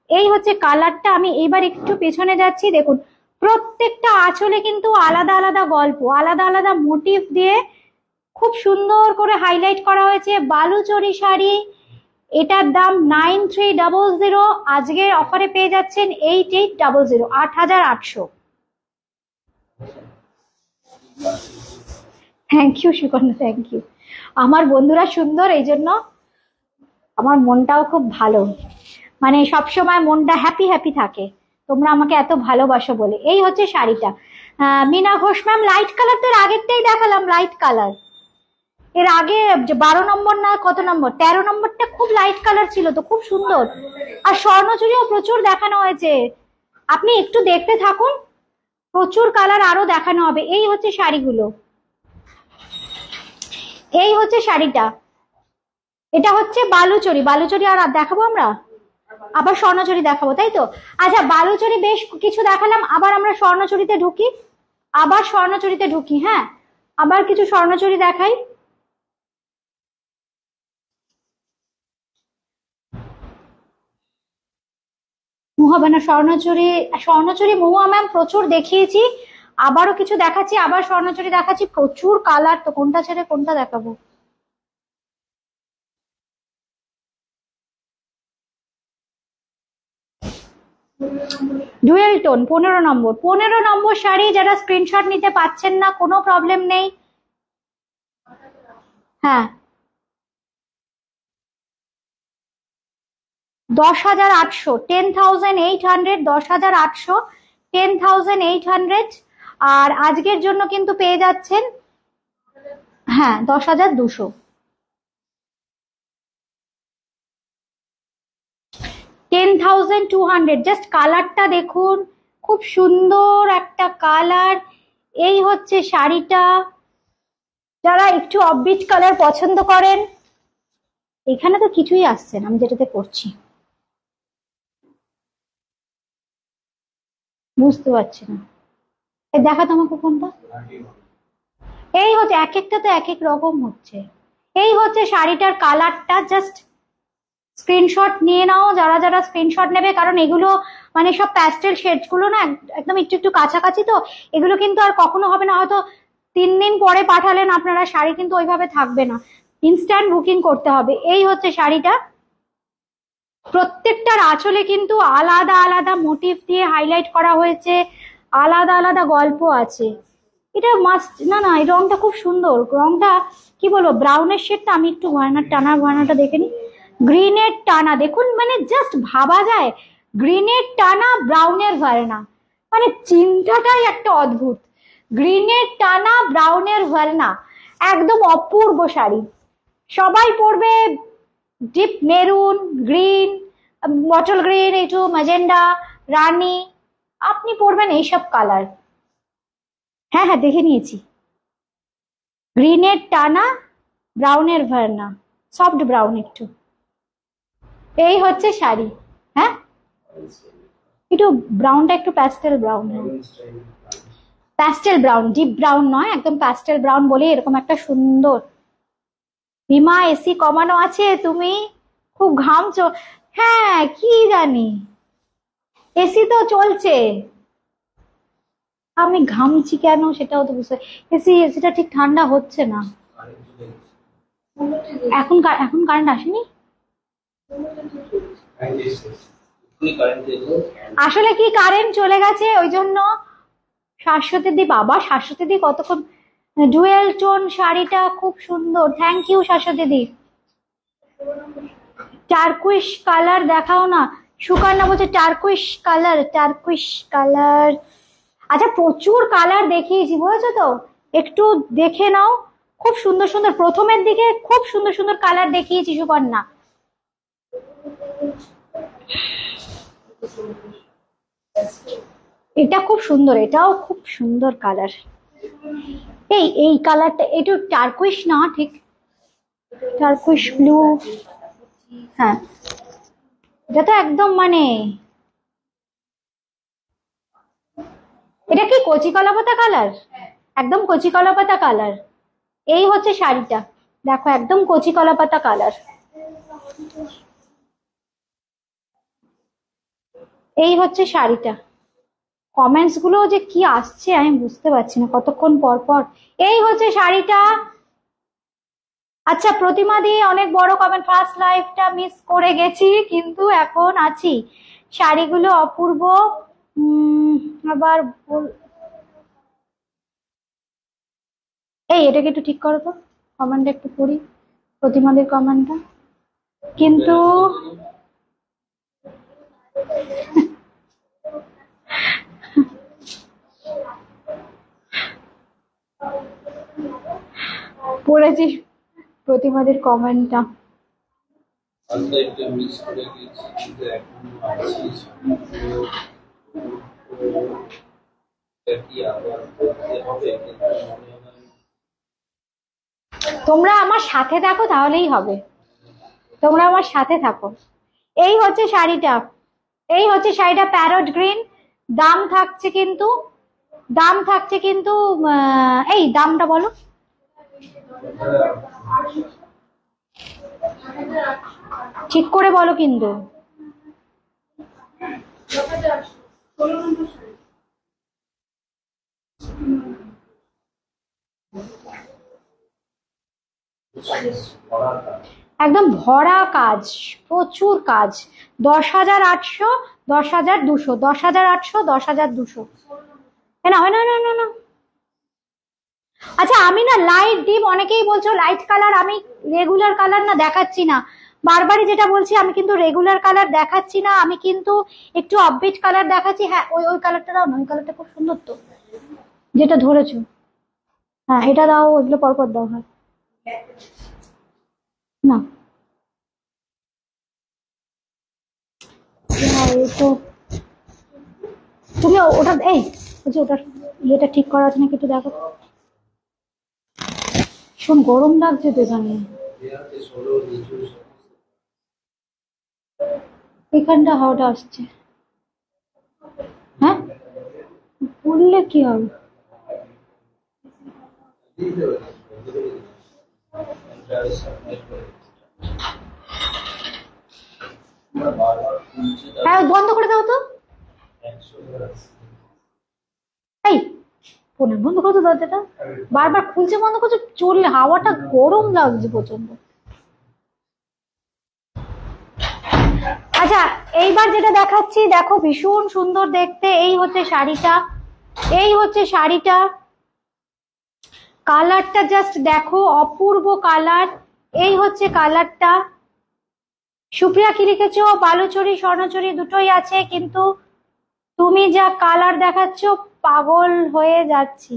এই হচ্ছে কালারটা। আমি এইবার একটু পেছনে যাচ্ছি, দেখুন প্রত্যেকটা আঁচলে কিন্তু আলাদা আলাদা গল্প, আলাদা আলাদা মোটিভ দিয়ে খুব সুন্দর করে হাইলাইট করা হয়েছে। বালুচরি শাড়ি, এটার দাম 9300, আজকের অফারে পেয়ে যাচ্ছেন 8800, 8800। Thank you Sukanya, thank you. আমার বন্ধুরা সুন্দর, এই জন্য আমার মনটাও খুব ভালো, মানে সবসময় মনটা হ্যাপি হ্যাপি থাকে, তোমরা আমাকে এত ভালোবাসো বলে। এই হচ্ছে শাড়িটা। Mina Ghosh ma'am, light colour তো এর আগেরটাই দেখালাম, লাইট কালার। এর আগে 12 নম্বর না কত নম্বর, 13 নম্বরটা খুব লাইট কালার ছিল তো, খুব সুন্দর। আর স্বর্ণচুরিও প্রচুর দেখানো হয়েছে, আপনি একটু দেখতে থাকুন, প্রচুর কালার আরো দেখানো হবে। এই হচ্ছে শাড়িগুলো, এই হচ্ছে শাড়িটা। এটা হচ্ছে বালুচরি, বালুচরি আর দেখাবো আমরা, আবার স্বর্ণচুরি দেখাবো তাই তো? আচ্ছা বালুচরি বেশ কিছু দেখালাম, আবার আমরা স্বর্ণচুরিতে ঢুকি, আবার স্বর্ণচুরিতে ঢুকি। হ্যাঁ আবার কিছু স্বর্ণচুরি দেখাই। মহাবানা স্বর্ণচুরি, স্বর্ণচুরি মহুয়া ম্যাম প্রচুর দেখিয়েছি, আবারও কিছু দেখাচ্ছি, আবার স্বর্ণচুরি দেখাচ্ছি, প্রচুর কালার, তো কোনটা ছেড়ে কোনটা দেখাবো? ডুয়েল টোন 15 নম্বর, 15 নম্বর শাড়ি। যারা স্ক্রিনশট নিতে পাচ্ছেন না কোনো প্রবলেম নেই। হ্যাঁ 10,800, 10,800, 10,800, 10,800। আর আজকের জন্য কিন্তু পেয়ে যাচ্ছেন, হ্যাঁ 10,200, 10,200। জাস্ট কালারটা দেখুন, খুব সুন্দর একটা কালার। এই হচ্ছে শাড়িটা, যারা একটু অফবিট কালার পছন্দ করেন। এখানে তো কিছুই আসছে না, আমি যেটাতে করছি বুঝতে পারছি না, দেখা তোমাকে কোনটা। এই হচ্ছে, এক একটা তো এক এক রকম হচ্ছে। এই হচ্ছে শাড়িটার কালারটা, জাস্ট স্ক্রিনশট নিয়ে নাও যারা যারা স্ক্রিনশট নেবে, কারণ এগুলো মানে সব প্যাস্টেল শেডস গুলো না, একদম একটু একটু কাছাকাছি, তো এগুলো কিন্তু আর কখনো হবে না, হয়তো 3 দিন পরে পাঠালেন আপনারা, শাড়ি কিন্তু ওইভাবে থাকবে না। ইনস্ট্যান্ট বুকিং করতে হবে। এই হচ্ছে শাড়িটা, প্রত্যেকটার আঁচলে কিন্তু আলাদা আলাদা মোটিভ দিয়ে হাইলাইট করা হয়েছে, আলাদা আলাদা গল্প আছে। এটা মাস্ট, না না এই রংটা খুব সুন্দর, রংটা কি বলবো, ব্রাউনের শেডটা, আমি একটু গয়নাটা দেখে নি, গ্রিনের টানা দেখুন, মানে জাস্ট ভাবা যায় গ্রিনের টানা ব্রাউনের ভার্না, মানে চিন্তাটাই একটা অদ্ভুত, গ্রিনের টানা ব্রাউনের ভার্না, একদম অপূর্ব শাড়ি। সবাই পরবে, deep maroon, green, bottle green, একটু ম্যাজেন্ডা, রানী, আপনি পরবেন এইসব কালার। হ্যাঁ হ্যাঁ দেখে নিয়েছি, গ্রিনের টানা ব্রাউনের ভার্না, সফট ব্রাউন একটু। এই হচ্ছে শাড়ি। হ্যাঁ একটু ব্রাউনটা একটু প্যাস্টেল ব্রাউন, হ্যাঁ প্যাস্টেল ব্রাউন, ডিপ ব্রাউন নয়, একদম প্যাস্টেল ব্রাউন বলে এরকম একটা সুন্দর। রিমা এসি কমানো আছে, তুমি খুব ঘামছো। হ্যাঁ কি জানি, এসি তো চলছে, আমি ঘামছি কেন সেটাও তো বুঝতে, এসিটা ঠিক ঠান্ডা হচ্ছে না। এখন এখন কারেন্ট আসেনি, আসলে কি কারেন্ট চলে গেছে ওই জন্য। শাশ্বতী দি, বাবা শাশ্বতী দি কতক্ষণ, ডুয়েল টোন শাড়িটা খুব সুন্দর, থ্যাংক ইউ শাশ্বতী দি। টার্কুইশ কালার দেখাও না, সুকন্যা বলছে টার্কুইশ কালার, টার্কুইশ কালার। আচ্ছা প্রচুর কালার দেখিয়েছি বুঝেছো তো, একটু দেখে নাও, খুব সুন্দর সুন্দর, প্রথমের দিকে খুব সুন্দর সুন্দর কালার দেখিয়েছি সুকন্যা। এটা খুব সুন্দর, এটাও খুব সুন্দর কালার। এই কালারটা একটু টার্কুইশ না, ঠিক টার্কুইশ ব্লু, হ্যাঁ এটা তো একদম মানে, এটা কি কচি কলাপাতা কালার, একদম কচি কলাপাতা কালার। এই হচ্ছে শাড়িটা, দেখো একদম কচি কলাপাতা কালার। এই হচ্ছে শাড়িটা, কমেন্টস গুলো যে কি আসছে আমি বুঝতে পারছি না কতক্ষণ পর পর। এই হচ্ছে শাড়িটা। আচ্ছা প্রতিমা দি অনেক বড় কমেন্ট, ফার্স্ট লাইফটা মিস করে গেছি কিন্তু এখন আছি, শাড়িগুলো অপূর্ব। আবার এই এটাকে একটু ঠিক করো তো, কমেন্টটা একটু পড়ি প্রতিমাদের কমেন্টটা, কিন্তু পড়েছি প্রতিমাদের কমেন্টটা। তোমরা আমার সাথে থাকো তাহলেই হবে, তোমরা আমার সাথে থাকো। এই হচ্ছে শাড়িটা, এই হচ্ছে শাড়িটা প্যারট গ্রিন, দাম থাকছে কিন্তু, দাম থাকছে কিন্তু, এই দামটা বলো, ঠিক করে বলো কিন্তু। একদম ভরা কাজ, প্রচুর কাজ, 10,800, 10,200, 10,800, 10,200। না না না না না, আচ্ছা আমি না লাইট ডিপ, অনেকেই বলছো লাইট কালার, আমি রেগুলার কালার না দেখাচ্ছি না, বারবারই যেটা বলছি, আমি কিন্তু রেগুলার কালার দেখাচ্ছি না, আমি কিন্তু একটু আপবিট কালার দেখাচ্ছি। হ্যাঁ ওই ওই কালারটা দাও না, ওই কালারটা খুব সুন্দর তো, যেটা ধরেছো, হ্যাঁ এটা দাও, ওইগুলো পরপর দাও। হ্যাঁ না এই তো, তুমি ওটা, এই বলছি ওটার ইয়েটা ঠিক করা আছে নাকি একটু দেখো, ভীষণ গরম লাগছে তো এখানে, এখানটা হাওয়াটা আসছে। হ্যাঁ বললে কি হবে, হ্যাঁ বন্ধ করে দাও তো। এই ফোনে বন্ধ করতো দরজাটা, বারবার খুলছে বন্ধ করছে, চললে হাওয়াটা গরম লাগছে প্রচন্ড। আচ্ছা, এইবার যেটা দেখাচ্ছি দেখো, ভীষণ সুন্দর দেখতে। এই হচ্ছে শাড়িটা, এই হচ্ছে শাড়িটা, কালারটা জাস্ট দেখো, অপূর্ব কালার। এই হচ্ছে কালারটা। সুপ্রিয়া কি লিখেছো? বালুচরি স্বর্ণচরি দুটোই আছে, কিন্তু তুমি যা কালার দেখাচ্ছ পাগল হয়ে যাচ্ছি।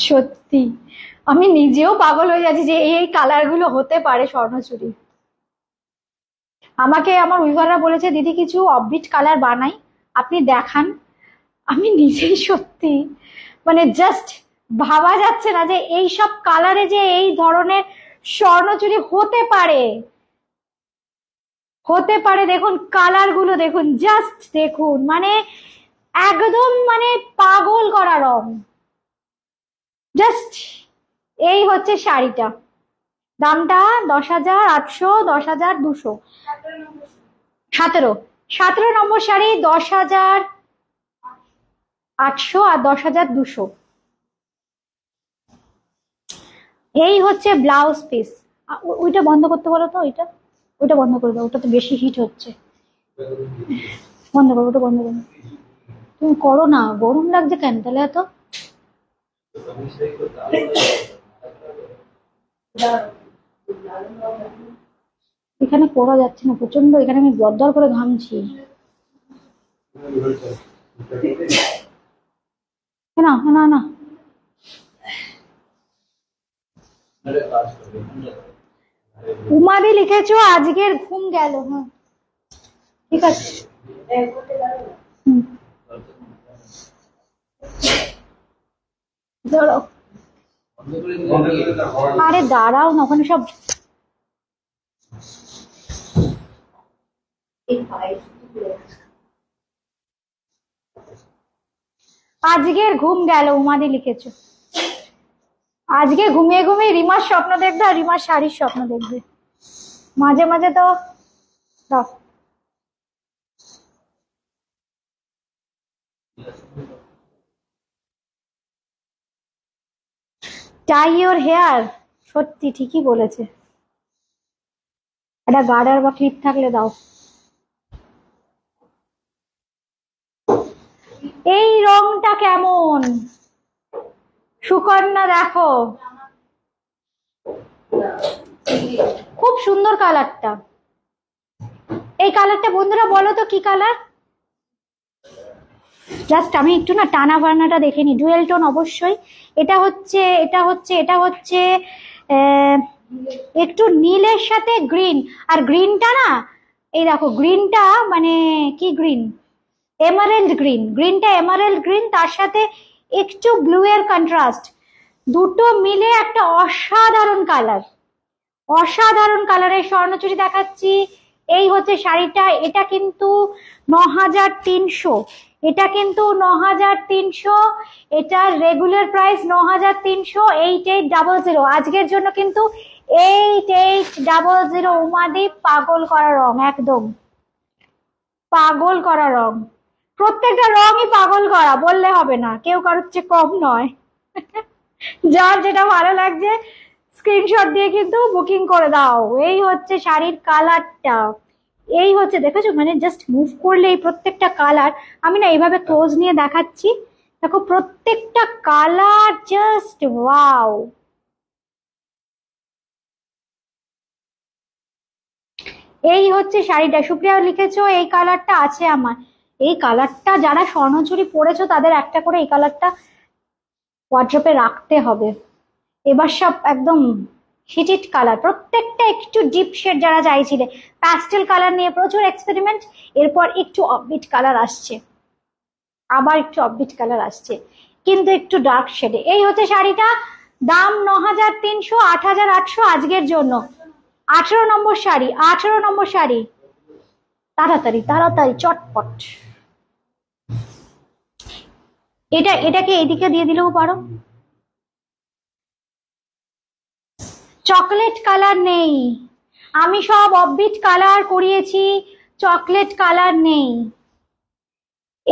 সত্যি আমি নিজেও পাগল হয়ে যাচ্ছি যে এই কালার গুলো হতে পারে স্বর্ণচুরি। আমাকে আমার উইভাররা বলেছে দিদি কিছু অফবিট কালার বানাই, আপনি দেখান। আমি নিজেই সত্যি মানে জাস্ট ভাবা যাচ্ছে না যে এই সব কালারে যে এই ধরনের স্বর্ণচুরি হতে পারে, হতে পারে। দেখুন কালার গুলো দেখুন, জাস্ট দেখুন, মানে একদম মানে পাগল করা রং। জাস্ট এই হচ্ছে শাড়িটা, দামটা 10,800, 10,200, 17 নম্বর শাড়ি 10,800 আর 10,200। এই হচ্ছে ব্লাউজ পিস। ওইটা বন্ধ করতে বলো তো, ওইটা বন্ধ করে দাও, ওটা তো বেশি হিট হচ্ছে। বন্ধ করো, ওটা বন্ধ করো, তুমি করো না, গরম লাগছে কেন তাহলে এত? এখানে করা যাচ্ছে না, প্রচন্ড এখানে আমি দরদর করে ঘামছি। না না না, উমাদি লিখেছো আজকের ঘুম গেল। হ্যাঁ ঠিক আছে। দাঁড়াও, আরে দাঁড়াও না, ওখানে সব আজকের ঘুম গেল উমাদি লিখেছো। আজকে ঘুমিয়ে ঘুমিয়ে রিমার স্বপ্ন দেখবে আর রিমার শাড়ির স্বপ্ন দেখবে মাঝে মাঝে। তো দাও, টাই ইওর হেয়ার, সত্যি ঠিকই বলেছে। একটা গার্ডার বা ক্লিপ থাকলে দাও। এই রংটা কেমন সুকন্যা, দেখো খুব সুন্দর কালারটা। এই কালারটা বন্ধুরা বলো তো কি কালার? জাস্ট আমি একটু না টানা বানাটা দেখে নি, ডুয়েল টোন অবশ্যই। এটা হচ্ছে এটা হচ্ছে এটা হচ্ছে একটু নীলের সাথে গ্রিন, আর গ্রিনটা না, এই দেখো গ্রিনটা মানে কি গ্রিন, এমারেল্ড গ্রিন। গ্রিনটা এমারেল্ড গ্রিন, তার সাথে একটু ব্লু এর কন্ট্রাস্ট, দুটো মিলে একটা অসাধারণ কালার, অসাধারণ কালারের স্বর্ণচুরি দেখাচ্ছি। এই হচ্ছে শাড়িটা, এটা কিন্তু 9,300, এটা কিন্তু 9,300, এটার রেগুলার প্রাইস 9,300। 8800 আজকের জন্য কিন্তু 8800। উমাদি পাগল করা রং, একদম পাগল করা রং, প্রত্যেকটা রঙই পাগল করা, বললে হবে না, কেউ কারোর চেয়ে কম নয়। যার যেটা ভালো লাগছে স্ক্রিনশট দিয়ে কিন্তু বুকিং করে দাও। এই হচ্ছে শাড়ির কালারটা, এই হচ্ছে দেখেছো, মানে জাস্ট মুভ করলে এই প্রত্যেকটা কালার, আমি না এইভাবে ক্লোজ নিয়ে দেখাচ্ছি, দেখো প্রত্যেকটা কালার জাস্ট ওয়াও। এই হচ্ছে শাড়িটা, সুপ্রিয়া লিখেছো এই কালারটা আছে আমার। এই কালারটা যারা স্বর্ণচুরি পরেছো তাদের একটা করে এই কালারটা ওয়ার্ড্রপে রাখতে হবে। এবার সব একদম হিটিট কালার, প্রত্যেকটা একটু ডিপ শেড যারা চাইছিলে, প্যাস্টেল কালার নিয়ে প্রচুর এক্সপেরিমেন্ট, এরপর একটু অফবিট কালার আসছে, আবার একটু অফবিট কালার আসছে, কিন্তু একটু ডার্ক শেডে। এই হচ্ছে শাড়িটা, দাম 9,300, 8,800 আজকের জন্য। 18 নম্বর শাড়ি, 18 নম্বর শাড়ি, তাড়াতাড়ি তাড়াতাড়ি চটপট। এটাকে এইদিকে দিয়ে দিলেও পারো। চকলেট কালার নেই, আমি সব অফবিট কালার করিয়েছি, চকলেট কালার নেই।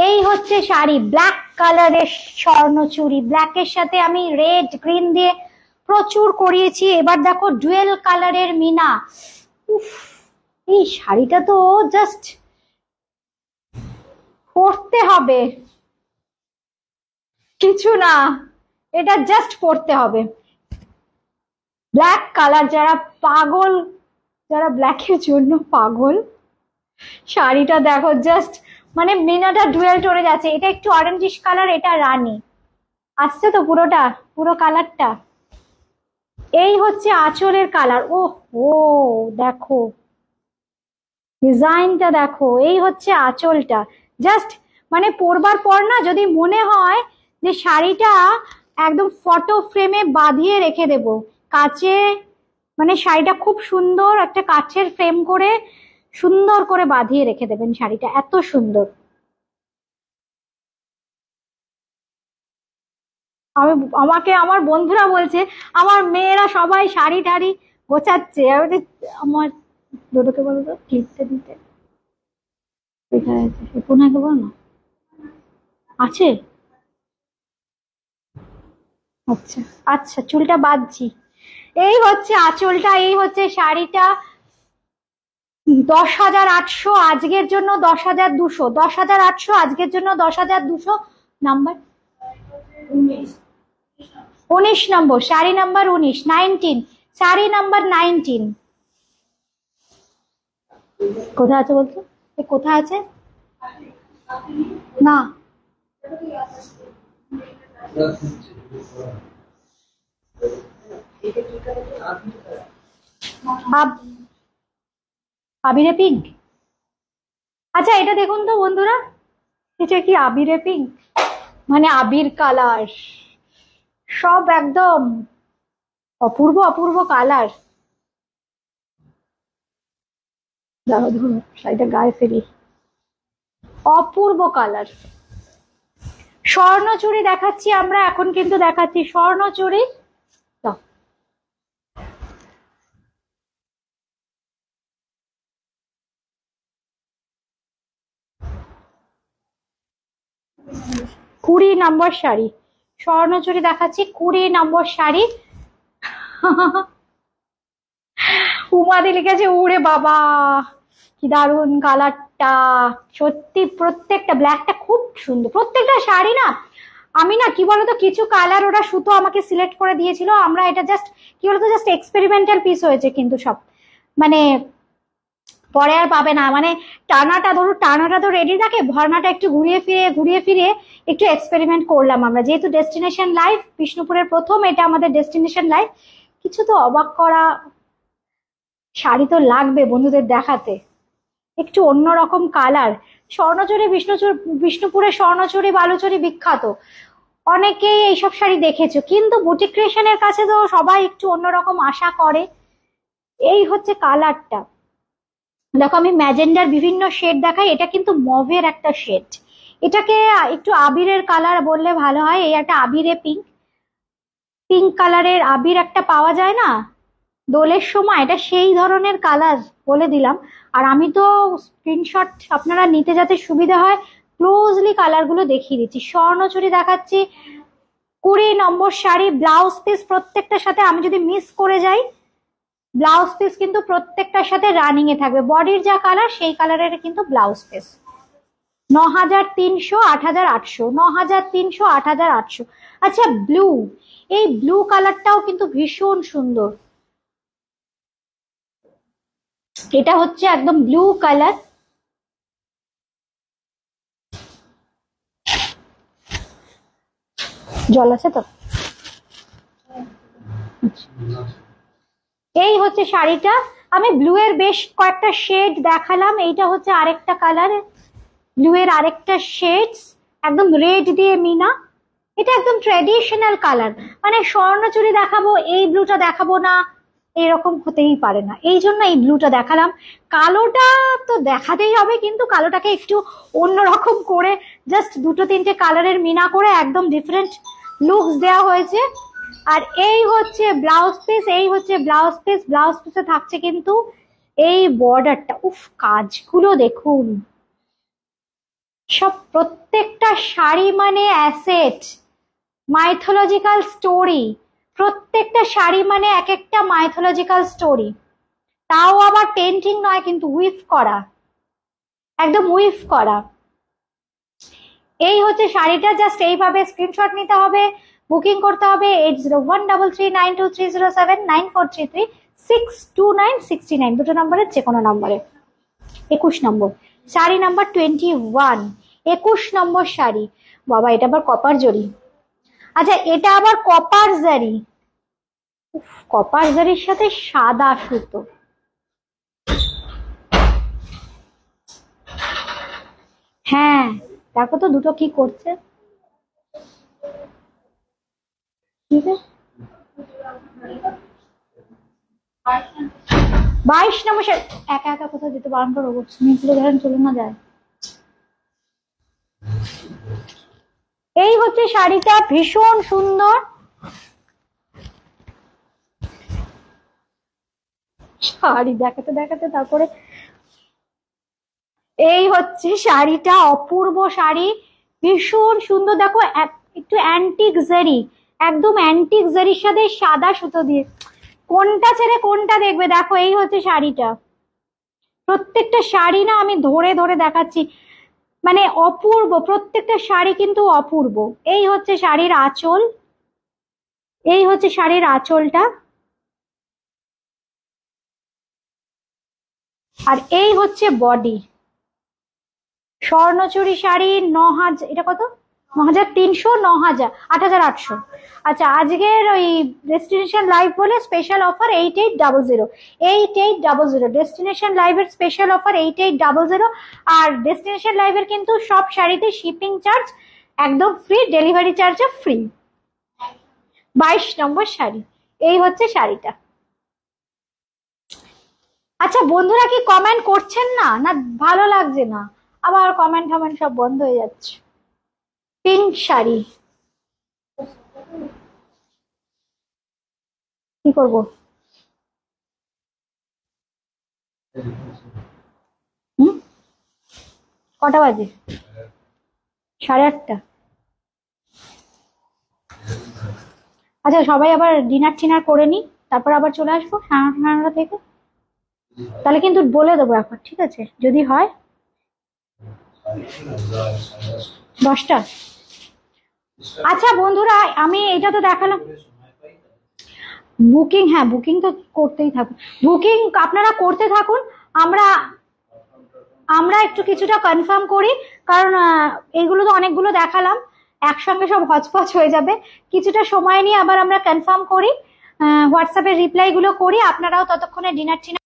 এই হচ্ছে শাড়ি, ব্ল্যাক কালারের স্বর্ণচুরি, ব্ল্যাকের সাথে আমি রেড গ্রিন দিয়ে প্রচুর করিয়েছি। এবার দেখো ডুয়েল কালারের মিনা। উফ, এই শাড়িটা তো জাস্ট পরতে হবে, কিছু না, এটা জাস্ট পরতে হবে। ব্ল্যাক কালার, যারা পাগল, যারা ব্ল্যাকের জন্য পাগল, শাড়িটা দেখো জাস্ট, মানে মিনাটা ডুয়েল টোনে যাচ্ছে। এটা একটু অরেঞ্জিশ কালার, এটা রানী আসছে তো পুরোটা, পুরো কালারটা। এই হচ্ছে আঁচলের কালার। ও ও দেখো ডিজাইনটা দেখো, এই হচ্ছে আঁচলটা। জাস্ট মানে পরবার পর না যদি মনে হয় যে শাড়িটা একদম ফটো ফ্রেমে বাঁধিয়ে রেখে দেব কাচে, মানে শাড়িটা খুব সুন্দর একটা কাচের ফ্রেম করে সুন্দর করে বাঁধিয়ে রেখে দেবেন, শাড়িটা এত সুন্দর। আমি, আমাকে আমার বন্ধুরা বলছে আমার মেয়েরা সবাই শাড়ি টাড়ি গোছাচ্ছে। আমি বলছি, আমার ডোডোকে বলো তো ক্লিপটা দিতে, কোথায় আছে সে, পুনাকে বল না, আছে। আচ্ছা আচ্ছা, চুলটা বাঁধছি। এই হচ্ছে আঁচলটা, এই হচ্ছে শাড়িটা। 10,800 আজকের জন্য, 10,200, 10,800 আজকের জন্য, 10,200। নাম্বার 19 নম্বর শাড়ি, নাম্বার 19, 19 শাড়ি নাম্বার 19। কোথায় আছে বলতো, কোথায় আছে না, আবিরে পিঙ্ক। আচ্ছা এটা দেখুন তো বন্ধুরা, এটা কি আবিরে পিঙ্ক, মানে আবির কালার, সব একদম অপূর্ব অপূর্ব কালার। দাঁড়াও ধরো শাড়িটা গায়ে ফেলি, অপূর্ব কালার। স্বর্ণচুরি দেখাচ্ছি আমরা এখন, কিন্তু দেখাচ্ছি স্বর্ণচুরি। কুড়ি নম্বর শাড়ি, স্বর্ণচুরি দেখাচ্ছি, 20 নম্বর শাড়ি। উমাদি লিখেছে উড়ে বাবা, কি দারুন কালারটা, সত্যি প্রত্যেকটা, ব্ল্যাকটা খুব সুন্দর প্রত্যেকটা শাড়ি না। আমি না কি বলতো, কিছু কালার ওরা সুতো আমাকে সিলেক্ট করে দিয়েছিল, আমরা এটা জাস্ট কি বলতো জাস্ট এক্সপেরিমেন্টাল পিস হয়েছে, কিন্তু সব মানে পরে আর পাবে না। মানে টানাটা ধরো, টানাটা তো রেডি থাকে, ভরনাটা একটু ঘুরিয়ে ফিরে ঘুরিয়ে ফিরে একটু এক্সপেরিমেন্ট করলাম আমরা, যেহেতু ডেস্টিনেশন লাইফ বিষ্ণুপুরের প্রথম, এটা আমাদের ডেস্টিনেশন লাইফ, কিছু তো অবাক করা শাড়ি তো লাগবে বন্ধুদের দেখাতে। একটু অন্যরকম কালার, স্বর্ণচুরি, বিষ্ণুপুরের স্বর্ণচুরি বালুচুরি বিখ্যাত, অনেকেই এইসব শাড়ি দেখেছো, কিন্তু বুটিক ক্রিয়েশনের কাছে তো সবাই একটু অন্যরকম আশা করে। এই হচ্ছে কালারটা, দেখো আমি ম্যাজেন্ডার বিভিন্ন শেড দেখাই, এটা কিন্তু মভের একটা শেড, এটাকে একটু আবিরের কালার বললে ভালো হয়। এই একটা আবিরে পিঙ্ক, পিঙ্ক কালারের আবির একটা পাওয়া যায় না দোলের সময়, এটা সেই ধরনের কালার বলে দিলাম। আর আমি তো স্ক্রিনশট আপনারা নিতে যাতে সুবিধা হয় ক্লোজলি কালারগুলো দেখিয়ে দিচ্ছি। স্বর্ণচুরি দেখাচ্ছি, 20 নম্বর শাড়ি, ব্লাউজ পিস প্রত্যেকটার সাথে, আমি যদি মিস করে যাই ব্লাউজ পিস কিন্তু প্রত্যেকটার সাথে রানিং এ থাকবে, বডির যা কালার সেই কালারের কিন্তু ব্লাউজ পিস। 9,300, 8,800, 9,300, 8,800। আচ্ছা ব্লু, এই ব্লু কালারটাও কিন্তু ভীষণ সুন্দর, এটা হচ্ছে একদম ব্লু কালার। জল আছে তো, এই হচ্ছে শাড়িটা। আমি ব্লু এর বেশ কয়েকটা শেড দেখালাম, এইটা হচ্ছে আরেকটা কালার, ব্লু এর আরেকটা শেডস, একদম রেড দিয়ে মিনা, এটা একদম ট্রেডিশনাল কালার। মানে স্বর্ণচুরি দেখাবো এই ব্লুটা দেখাবো না, এরকম হতেই পারে না, এই জন্য এই ব্লুটা দেখালাম। কালোটা তো দেখাতেই হবে, কিন্তু কালোটাকে একটু অন্যরকম করে জাস্ট দুটো তিনটে কালারের মিনা করে একদম ডিফারেন্ট লুকস দেওয়া হয়েছে। আর এই হচ্ছে ব্লাউজ পিস, এই হচ্ছে ব্লাউজ পিস, ব্লাউজ পিসে থাকছে কিন্তু এই বর্ডারটা, উফ কাজগুলো দেখুন, সব প্রত্যেকটা শাড়ি মানে অ্যাসেট, মাইথোলজিক্যাল স্টোরি। প্রত্যেকটা শাড়ি মানে এক একটা মাইথোলজিক্যাল স্টোরি। তাও আবার পেন্টিং নয়, কিন্তু উইভ করা, একদম উইভ করা। এই হচ্ছে শাড়িটা। জাস্ট এইভাবে স্ক্রিনশট নিতে হবে, বুকিং করতে হবে 801392307943362969, দুটো নম্বরের যে কোনো নম্বরে। 21 নম্বর শাড়ি, নাম্বার 21, 21 নম্বর শাড়ি। বাবা, এটা আবার কপার জরি। আচ্ছা, এটা আবার কপার জারি। কপার জারির সাথে সাদা সুতো। হ্যাঁ, দেখো তো দুটো কি করছে। ঠিক আছে, 22 নম্বর শাড়ি। একা একা কোথাও যেতে বারণ করো, সুইমিং ধরেন চলে না যায়। এই হচ্ছে শাড়িটা, ভীষণ সুন্দর শাড়ি। দেখাতে দেখাতে তারপরে এই হচ্ছে শাড়িটা, অপূর্ব শাড়ি, ভীষণ সুন্দর। দেখো একটু অ্যান্টিক জারি, একদম অ্যান্টিক জারির সাথে সাদা সুতো দিয়ে, কোনটা ছেড়ে কোনটা দেখবে। দেখো, এই হচ্ছে শাড়িটা। প্রত্যেকটা শাড়ি না আমি ধরে ধরে দেখাচ্ছি, মানে অপূর্ব, প্রত্যেকটা শাড়ি কিন্তু অপূর্ব। এই হচ্ছে শাড়ির আঁচল, এই হচ্ছে শাড়ির আঁচলটা, আর এই হচ্ছে বডি। স্বর্ণচুরি শাড়ি 9,000, এটা কত? 9,300, 9,000, 8,800। আচ্ছা, আজকের ওই ডেস্টিনেশন লাইভ বলে স্পেশাল অফার 8800, 8800। ডেস্টিনেশন লাইভের স্পেশাল অফার 8800। আর ডেস্টিনেশন লাইভের কিন্তু সব শাড়িতে শিপিং চার্জ একদম ফ্রি, ডেলিভারি চার্জও ফ্রি। 22 নম্বর শাড়ি, এই হচ্ছে শাড়িটা। আচ্ছা বন্ধুরা, কি কমেন্ট করছেন না? না ভালো লাগছে না? আবার কমেন্ট টমেন্ট সব বন্ধ হয়ে যাচ্ছে। পিঙ্ক শাড়ি, কি করব? হুম, কটা বাজে? 8:30। আচ্ছা, সবাই আবার ডিনার টিনার করে নি, তারপর আবার চলে আসবো 9:30 থেকে। তাহলে কিন্তু বলে দেবো একবার, ঠিক আছে? যদি হয় 10টা। আচ্ছা বন্ধুরা, আমি এটা তো দেখালাম বুকিং। হ্যাঁ, বুকিং তো করতেই থাকুন, বুকিং আপনারা করতে থাকুন। আমরা আমরা একটু কিছুটা কনফার্ম করি, কারণ এইগুলো তো অনেকগুলো দেখালাম, একসঙ্গে সব হচপচ হয়ে যাবে। কিছুটা সময় নিয়ে আবার আমরা কনফার্ম করি, হোয়াটসঅ্যাপে রিপ্লাই গুলো করি। আপনারাও ততক্ষণে ডিনার টিনার